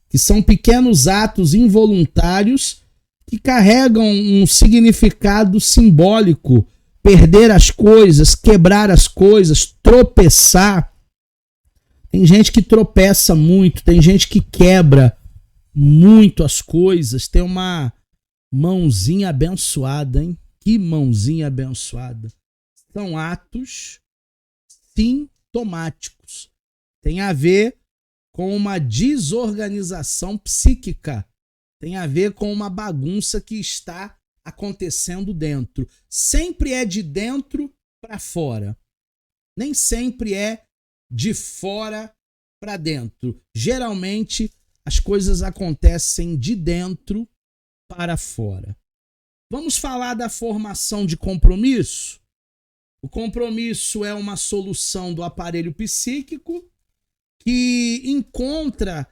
S1: que são pequenos atos involuntários que carregam um significado simbólico. Perder as coisas, quebrar as coisas, tropeçar. Tem gente que tropeça muito, tem gente que quebra muito as coisas. Tem uma mãozinha abençoada, hein? Que mãozinha abençoada. São atos sintomáticos. Tem a ver com uma desorganização psíquica. Tem a ver com uma bagunça que está acontecendo dentro. Sempre é de dentro para fora. Nem sempre é de fora para dentro. Geralmente as coisas acontecem de dentro para fora. Vamos falar da formação de compromisso? O compromisso é uma solução do aparelho psíquico que encontra,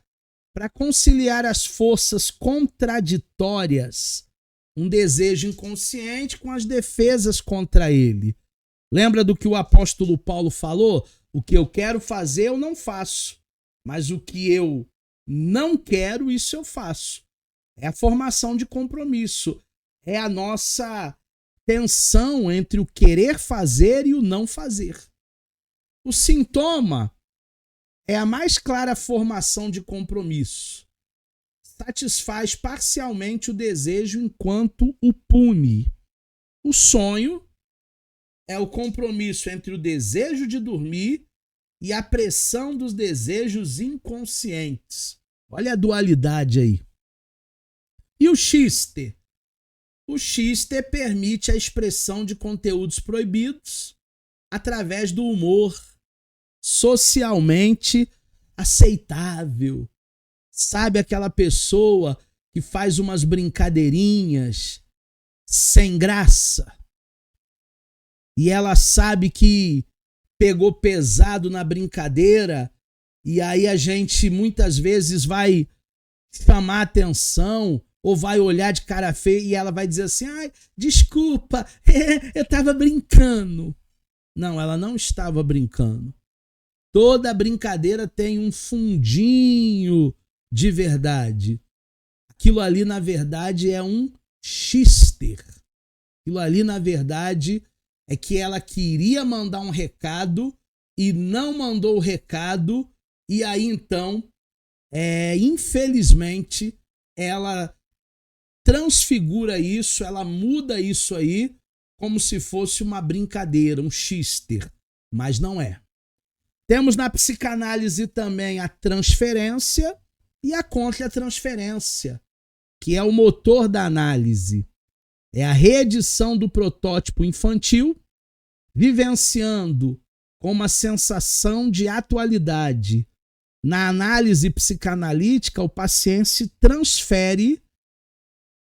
S1: para conciliar as forças contraditórias, um desejo inconsciente com as defesas contra ele. Lembra do que o apóstolo Paulo falou? O que eu quero fazer eu não faço, mas o que eu não quero, isso eu faço. É a formação de compromisso. É a nossa tensão entre o querer fazer e o não fazer. O sintoma é a mais clara formação de compromisso. Satisfaz parcialmente o desejo enquanto o pune. O sonho é o compromisso entre o desejo de dormir e a pressão dos desejos inconscientes. Olha a dualidade aí. E o xister? O xister permite a expressão de conteúdos proibidos através do humor socialmente aceitável. Sabe aquela pessoa que faz umas brincadeirinhas sem graça? E ela sabe que pegou pesado na brincadeira, e aí a gente muitas vezes vai chamar atenção ou vai olhar de cara feia e ela vai dizer assim: ai, desculpa, eu estava brincando. Não, ela não estava brincando. Toda brincadeira tem um fundinho de verdade. Aquilo ali, na verdade, é um xister. Aquilo ali, na verdade, é que ela queria mandar um recado e não mandou o recado, e aí então, infelizmente, ela transfigura isso, ela muda isso aí como se fosse uma brincadeira, um xister, mas não é. Temos na psicanálise também a transferência e a contra-transferência, que é o motor da análise. É a reedição do protótipo infantil, vivenciando com uma sensação de atualidade. Na análise psicanalítica, o paciente se transfere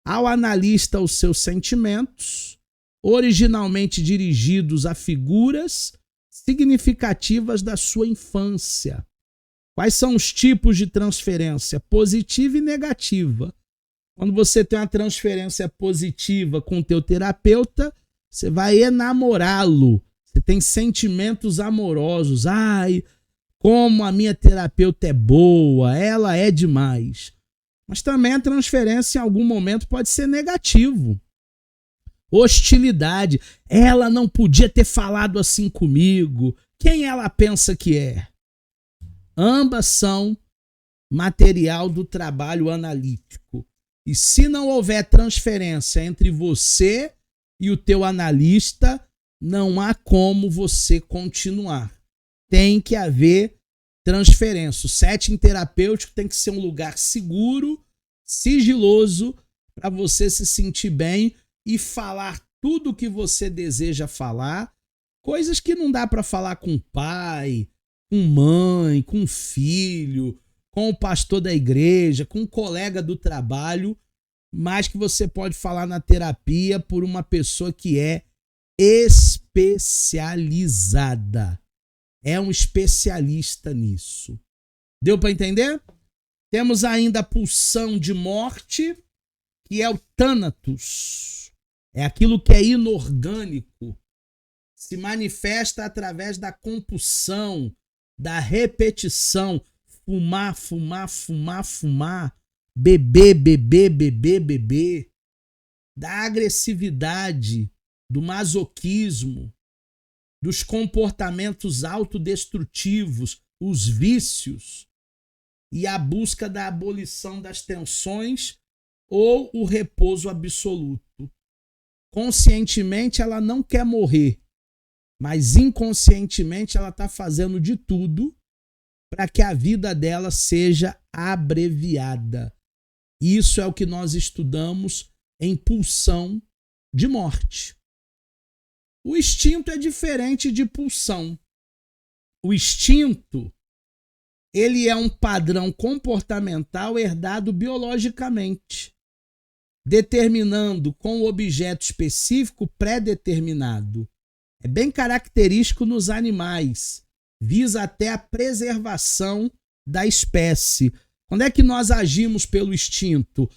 S1: ao analista os seus sentimentos, originalmente dirigidos a figuras significativas da sua infância. Quais são os tipos de transferência? Positiva e negativa. Quando você tem uma transferência positiva com o teu terapeuta, você vai enamorá-lo. Você tem sentimentos amorosos. Ai, como a minha terapeuta é boa, ela é demais. Mas também a transferência em algum momento pode ser negativo. Hostilidade. Ela não podia ter falado assim comigo. Quem ela pensa que é? Ambas são material do trabalho analítico. E se não houver transferência entre você e o teu analista, não há como você continuar. Tem que haver transferência. O setting terapêutico tem que ser um lugar seguro, sigiloso, para você se sentir bem e falar tudo o que você deseja falar, coisas que não dá para falar com pai, com mãe, com filho, com o pastor da igreja, com um colega do trabalho, mas que você pode falar na terapia por uma pessoa que é especializada. É um especialista nisso. Deu para entender? Temos ainda a pulsão de morte, que é o Thanatos. É aquilo que é inorgânico. Se manifesta através da compulsão, da repetição. Fumar, fumar, fumar, fumar. Beber, beber, beber, beber. Da agressividade, do masoquismo, dos comportamentos autodestrutivos, os vícios, e a busca da abolição das tensões ou o repouso absoluto. Conscientemente ela não quer morrer, mas inconscientemente ela está fazendo de tudo para que a vida dela seja abreviada. Isso é o que nós estudamos em pulsão de morte. O instinto é diferente de pulsão. O instinto, ele é um padrão comportamental herdado biologicamente, determinando com o objeto específico pré-determinado. É bem característico nos animais, visa até a preservação da espécie. Quando é que nós agimos pelo instinto?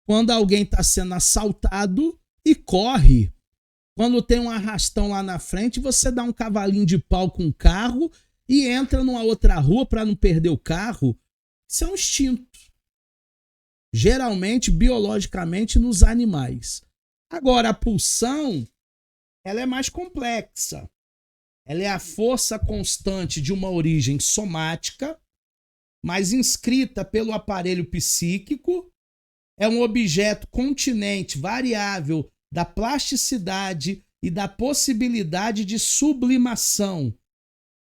S1: Quando alguém está sendo assaltado e corre. Quando tem um arrastão lá na frente, você dá um cavalinho de pau com o carro e entra numa outra rua para não perder o carro. Isso é um instinto. Geralmente, biologicamente, nos animais. Agora, a pulsão, ela é mais complexa. Ela é a força constante de uma origem somática, mas inscrita pelo aparelho psíquico. É um objeto continente, variável, da plasticidade e da possibilidade de sublimação,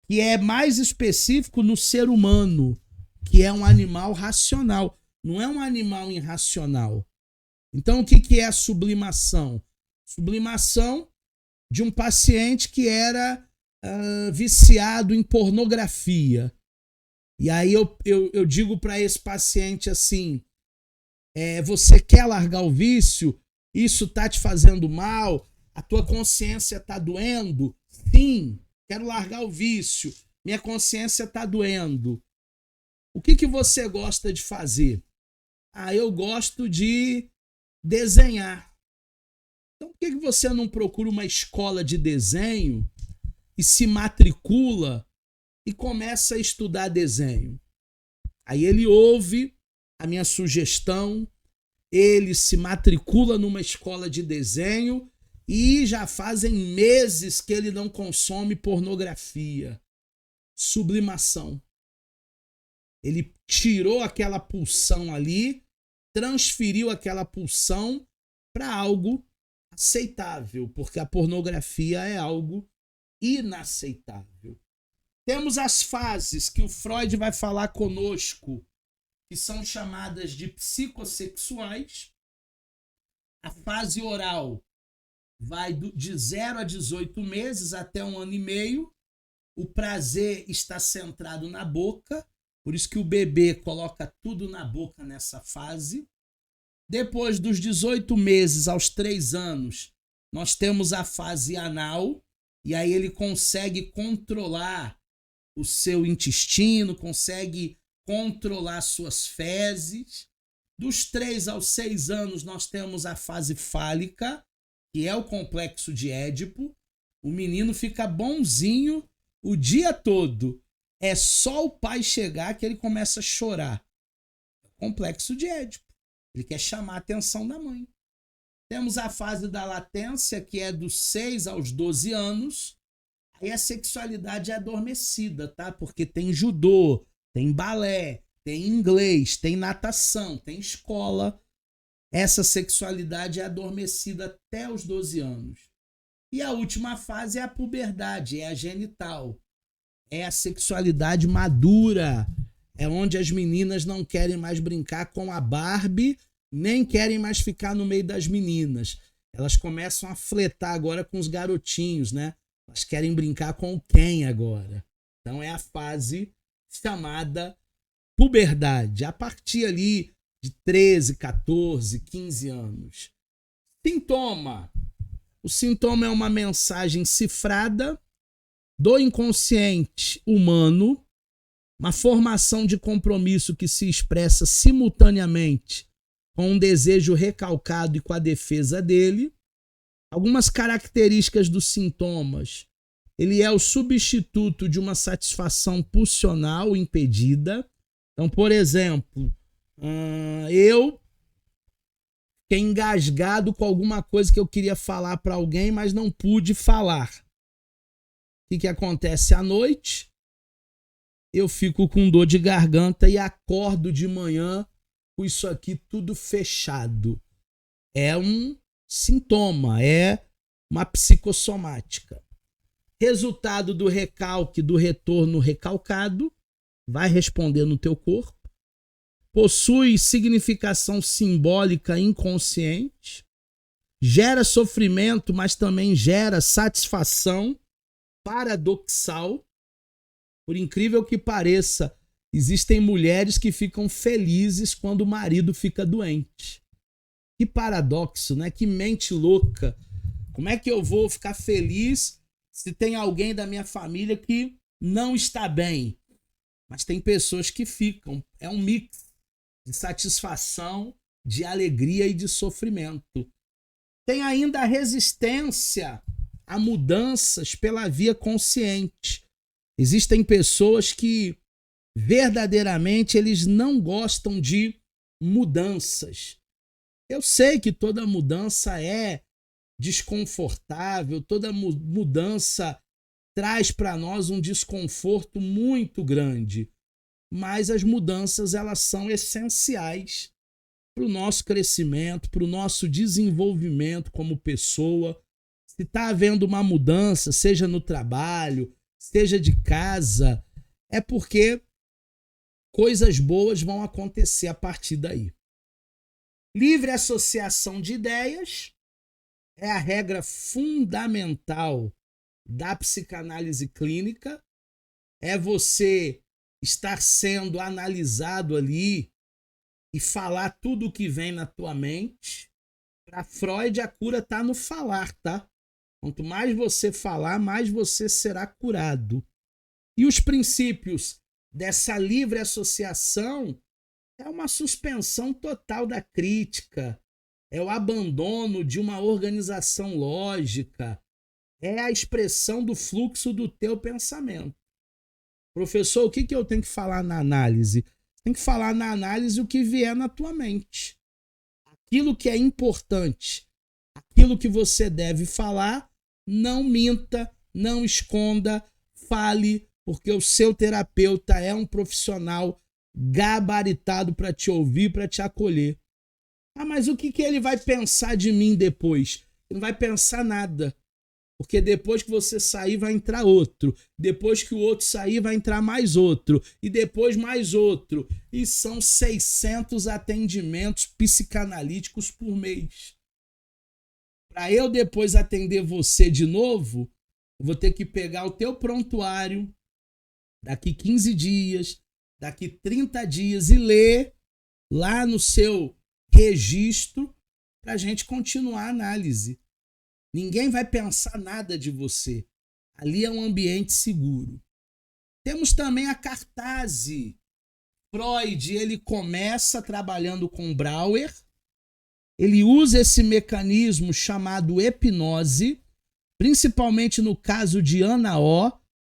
S1: que é mais específico no ser humano, que é um animal racional. Não é um animal irracional. Então, o que é a sublimação? Sublimação de um paciente que era viciado em pornografia. E aí eu digo para esse paciente assim, você quer largar o vício? Isso tá te fazendo mal? A tua consciência tá doendo? Sim, quero largar o vício. Minha consciência tá doendo. O que você gosta de fazer? Eu gosto de desenhar. Então por que você não procura uma escola de desenho e se matricula e começa a estudar desenho? Aí ele ouve a minha sugestão, ele se matricula numa escola de desenho e já fazem meses que ele não consome pornografia. Sublimação. Ele tirou aquela pulsão ali, transferiu aquela pulsão para algo aceitável, porque a pornografia é algo inaceitável. Temos as fases que o Freud vai falar conosco, que são chamadas de psicossexuais. A fase oral vai de 0 a 18 meses até 1 ano e meio. O prazer está centrado na boca, por isso que o bebê coloca tudo na boca nessa fase. Depois dos 18 meses aos 3 anos, nós temos a fase anal, e aí ele consegue controlar o seu intestino, consegue controlar suas fezes. Dos 3 aos 6 anos, nós temos a fase fálica, que é o complexo de Édipo. O menino fica bonzinho o dia todo. É só o pai chegar que ele começa a chorar. Complexo de Édipo. Ele quer chamar a atenção da mãe. Temos a fase da latência, que é dos 6 aos 12 anos. Aí a sexualidade é adormecida, tá? Porque tem judô, tem balé, tem inglês, tem natação, tem escola. Essa sexualidade é adormecida até os 12 anos. E a última fase é a puberdade, é a genital. É a sexualidade madura. É onde as meninas não querem mais brincar com a Barbie, nem querem mais ficar no meio das meninas. Elas começam a fletar agora com os garotinhos, né? Elas querem brincar com o Ken agora. Então é a fase chamada puberdade. A partir ali de 13, 14, 15 anos. Sintoma. O sintoma é uma mensagem cifrada do inconsciente humano, uma formação de compromisso que se expressa simultaneamente com um desejo recalcado e com a defesa dele. Algumas características dos sintomas. Ele é o substituto de uma satisfação pulsional impedida. Então, por exemplo, eu fiquei engasgado com alguma coisa que eu queria falar para alguém, mas não pude falar. O que acontece à noite? Eu fico com dor de garganta e acordo de manhã com isso aqui tudo fechado. É um sintoma, é uma psicossomática. Resultado do recalque, do retorno recalcado, vai responder no teu corpo. Possui significação simbólica inconsciente. Gera sofrimento, mas também gera satisfação paradoxal. Por incrível que pareça, existem mulheres que ficam felizes quando o marido fica doente. Que paradoxo, né? Que mente louca. Como é que eu vou ficar feliz se tem alguém da minha família que não está bem? Mas tem pessoas que ficam. É um mix de satisfação, de alegria e de sofrimento. Tem ainda a resistência a mudanças pela via consciente. Existem pessoas que verdadeiramente eles não gostam de mudanças. Eu sei que toda mudança é desconfortável, toda mudança traz para nós um desconforto muito grande, mas as mudanças elas são essenciais para o nosso crescimento, para o nosso desenvolvimento como pessoa. Se está havendo uma mudança, seja no trabalho, seja de casa, é porque coisas boas vão acontecer a partir daí. Livre associação de ideias é a regra fundamental da psicanálise clínica. É você estar sendo analisado ali e falar tudo o que vem na tua mente. Para Freud, a cura está no falar, tá? Quanto mais você falar, mais você será curado. E os princípios dessa livre associação é uma suspensão total da crítica, é o abandono de uma organização lógica, é a expressão do fluxo do teu pensamento. Professor, o que eu tenho que falar na análise? Tem que falar na análise o que vier na tua mente. Aquilo que é importante, aquilo que você deve falar, não minta, não esconda, fale, porque o seu terapeuta é um profissional gabaritado para te ouvir, para te acolher. Ah, mas o que ele vai pensar de mim depois? Ele não vai pensar nada. Porque depois que você sair, vai entrar outro. Depois que o outro sair, vai entrar mais outro. E depois mais outro. E são 600 atendimentos psicanalíticos por mês. Para eu depois atender você de novo, eu vou ter que pegar o teu prontuário daqui 15 dias, daqui 30 dias e ler lá no seu registro para a gente continuar a análise. Ninguém vai pensar nada de você. Ali é um ambiente seguro. Temos também a cartase. Freud, ele começa trabalhando com Brauer. Ele usa esse mecanismo chamado hipnose, principalmente no caso de Ana O,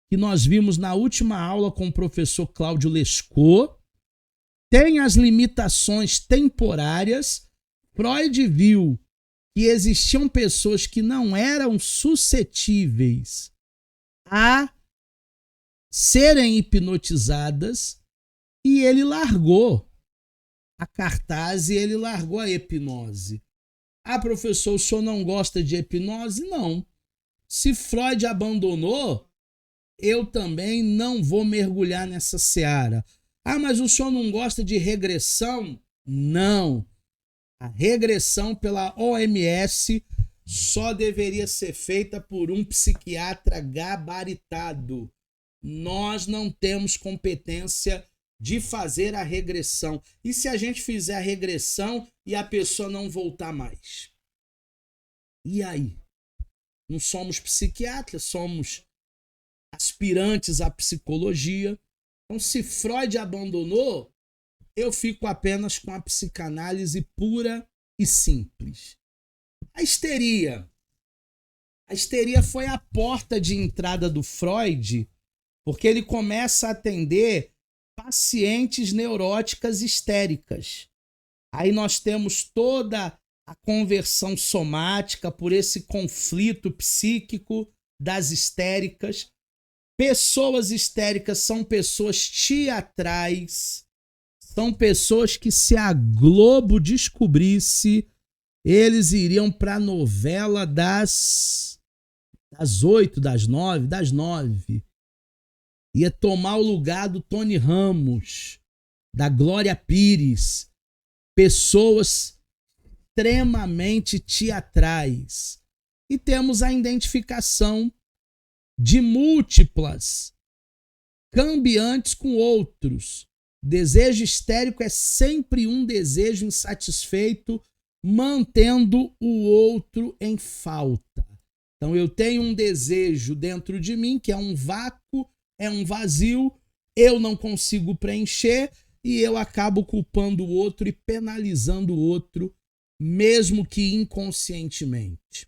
S1: que nós vimos na última aula com o professor Cláudio Lescaut. Tem as limitações temporárias. Freud viu que existiam pessoas que não eram suscetíveis a serem hipnotizadas e ele largou a cartase, ele largou a hipnose. Ah, professor, o senhor não gosta de hipnose? Não. Se Freud abandonou, eu também não vou mergulhar nessa seara. Ah, mas o senhor não gosta de regressão? Não. A regressão pela OMS só deveria ser feita por um psiquiatra gabaritado. Nós não temos competência de fazer a regressão. E se a gente fizer a regressão e a pessoa não voltar mais? E aí? Não somos psiquiatras, somos aspirantes à psicologia. Então, se Freud abandonou, eu fico apenas com a psicanálise pura e simples. A histeria. A histeria foi a porta de entrada do Freud, porque ele começa a atender pacientes neuróticas histéricas. Aí nós temos toda a conversão somática por esse conflito psíquico das histéricas. Pessoas histéricas são pessoas teatrais, são pessoas que, se a Globo descobrisse, eles iriam para a novela das 8, das 9. Ia tomar o lugar do Tony Ramos, da Glória Pires. Pessoas extremamente teatrais. E temos a identificação de múltiplas cambiantes com outros. Desejo histérico é sempre um desejo insatisfeito, mantendo o outro em falta. Então eu tenho um desejo dentro de mim que é um vácuo, é um vazio, eu não consigo preencher e eu acabo culpando o outro e penalizando o outro, mesmo que inconscientemente.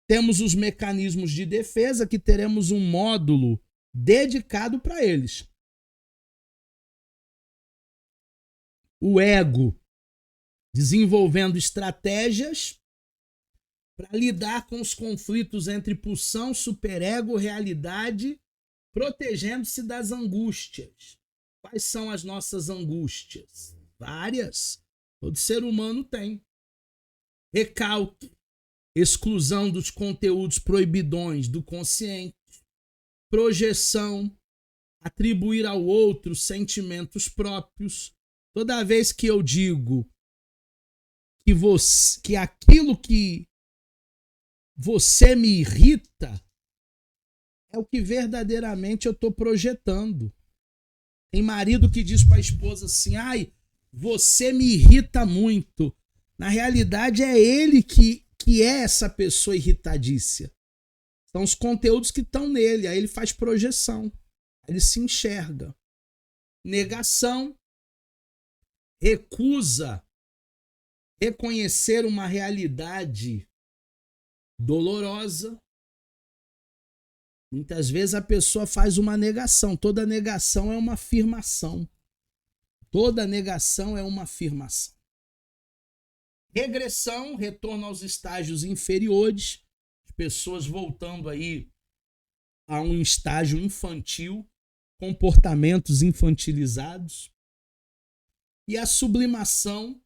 S1: Temos os mecanismos de defesa, que teremos um módulo dedicado para eles. O ego, desenvolvendo estratégias para lidar com os conflitos entre pulsão, superego, realidade, protegendo-se das angústias. Quais são as nossas angústias? Várias. Todo ser humano tem. Recalque, exclusão dos conteúdos proibidões do consciente, projeção, atribuir ao outro sentimentos próprios. Toda vez que eu digo que aquilo que você me irrita é o que verdadeiramente eu estou projetando. Tem marido que diz para a esposa assim: ai, você me irrita muito. Na realidade, é ele que é essa pessoa irritadiça. São os conteúdos que estão nele. Aí ele faz projeção. Ele se enxerga. Negação. Recusa reconhecer uma realidade dolorosa. Muitas vezes a pessoa faz uma negação. Toda negação é uma afirmação. Toda negação é uma afirmação. Regressão, retorno aos estágios inferiores, pessoas voltando aí a um estágio infantil, comportamentos infantilizados. E a sublimação,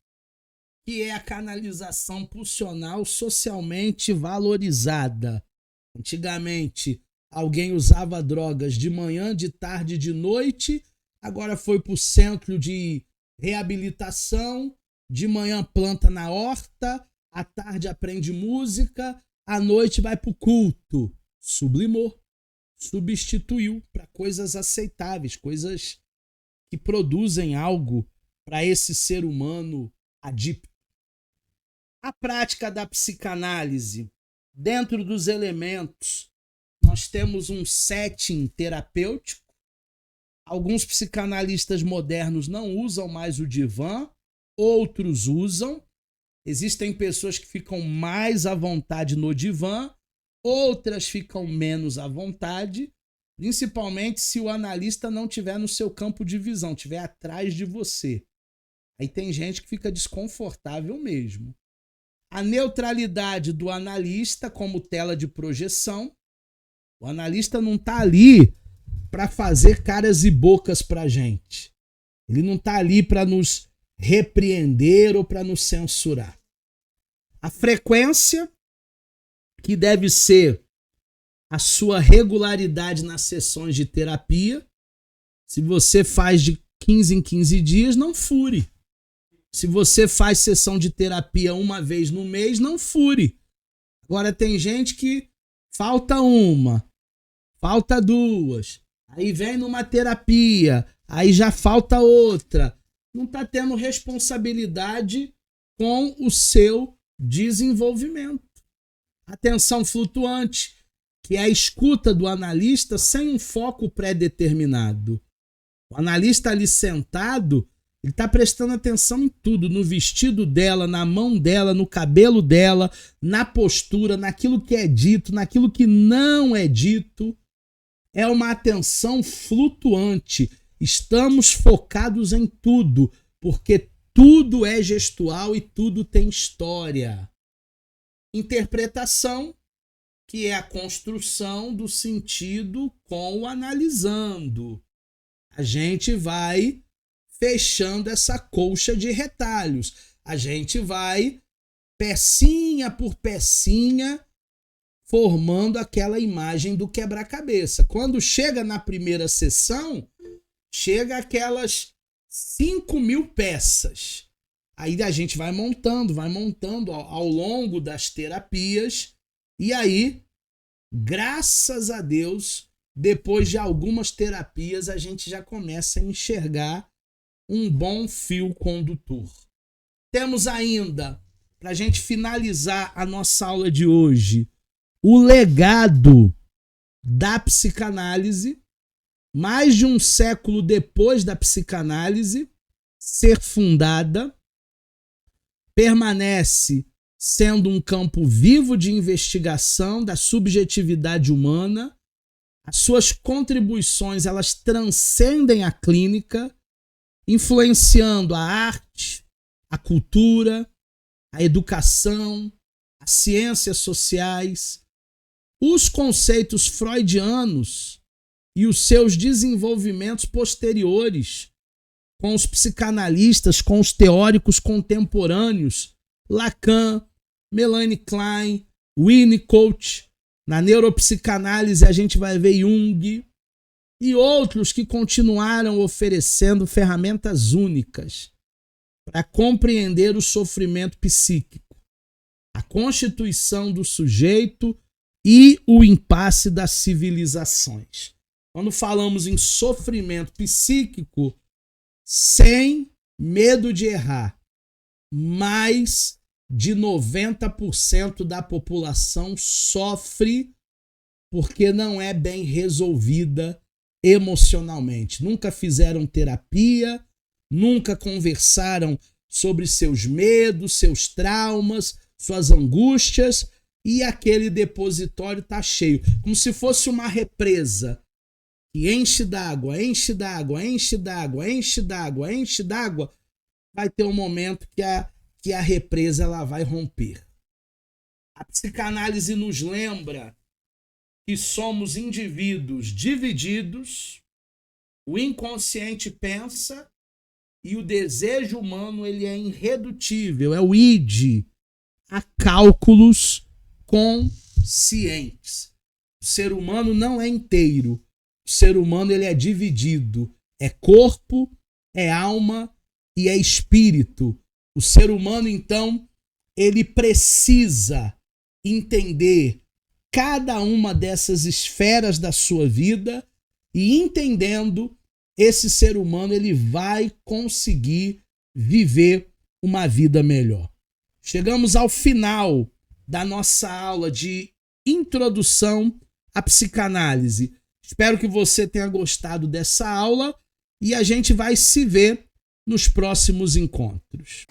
S1: que é a canalização pulsional socialmente valorizada. Antigamente, alguém usava drogas de manhã, de tarde, de noite, agora foi para o centro de reabilitação, de manhã planta na horta, à tarde aprende música, à noite vai para o culto. Sublimou, substituiu para coisas aceitáveis, coisas que produzem algo para esse ser humano adicto. A prática da psicanálise, dentro dos elementos, nós temos um setting terapêutico. Alguns psicanalistas modernos não usam mais o divã, outros usam. Existem pessoas que ficam mais à vontade no divã, outras ficam menos à vontade, principalmente se o analista não estiver no seu campo de visão, estiver atrás de você. Aí tem gente que fica desconfortável mesmo. A neutralidade do analista como tela de projeção. O analista não está ali para fazer caras e bocas para a gente. Ele não está ali para nos repreender ou para nos censurar. A frequência, que deve ser a sua regularidade nas sessões de terapia. Se você faz de 15 em 15 dias, não fure. Se você faz sessão de terapia uma vez no mês, não fure. Agora tem gente que falta uma, falta duas, aí vem numa terapia, aí já falta outra. Não está tendo responsabilidade com o seu desenvolvimento. Atenção flutuante, que é a escuta do analista sem um foco pré-determinado. O analista ali sentado, ele está prestando atenção em tudo, no vestido dela, na mão dela, no cabelo dela, na postura, naquilo que é dito, naquilo que não é dito. É uma atenção flutuante. Estamos focados em tudo, porque tudo é gestual e tudo tem história. Interpretação, que é a construção do sentido com o analisando. A gente vai fechando essa colcha de retalhos. A gente vai, pecinha por pecinha, formando aquela imagem do quebra-cabeça. Quando chega na primeira sessão, chega aquelas 5.000 peças. Aí a gente vai montando ao longo das terapias. E aí, graças a Deus, depois de algumas terapias, a gente já começa a enxergar um bom fio condutor. Temos ainda, para a gente finalizar a nossa aula de hoje, o legado da psicanálise, mais de um século depois da psicanálise ser fundada, permanece sendo um campo vivo de investigação da subjetividade humana. As suas contribuições, elas transcendem a clínica, influenciando a arte, a cultura, a educação, as ciências sociais, os conceitos freudianos e os seus desenvolvimentos posteriores com os psicanalistas, com os teóricos contemporâneos, Lacan, Melanie Klein, Winnicott. Na neuropsicanálise a gente vai ver Jung e outros que continuaram oferecendo ferramentas únicas para compreender o sofrimento psíquico, a constituição do sujeito e o impasse das civilizações. quando falamos em sofrimento psíquico, sem medo de errar, mais de 90% da população sofre porque não é bem resolvida emocionalmente. Nunca fizeram terapia, nunca conversaram sobre seus medos, seus traumas, suas angústias, e aquele depositório está cheio, como se fosse uma represa que enche d'água, enche d'água, enche d'água, enche d'água, enche d'água. Vai ter um momento que a represa ela vai romper. A psicanálise nos lembra que somos indivíduos divididos, o inconsciente pensa e o desejo humano ele é irredutível, é o id, a cálculos conscientes. O ser humano não é inteiro, o ser humano ele é dividido, é corpo, é alma e é espírito. O ser humano, então, ele precisa entender cada uma dessas esferas da sua vida e entendendo, esse ser humano ele vai conseguir viver uma vida melhor. Chegamos ao final da nossa aula de introdução à psicanálise. Espero que você tenha gostado dessa aula e a gente vai se ver nos próximos encontros.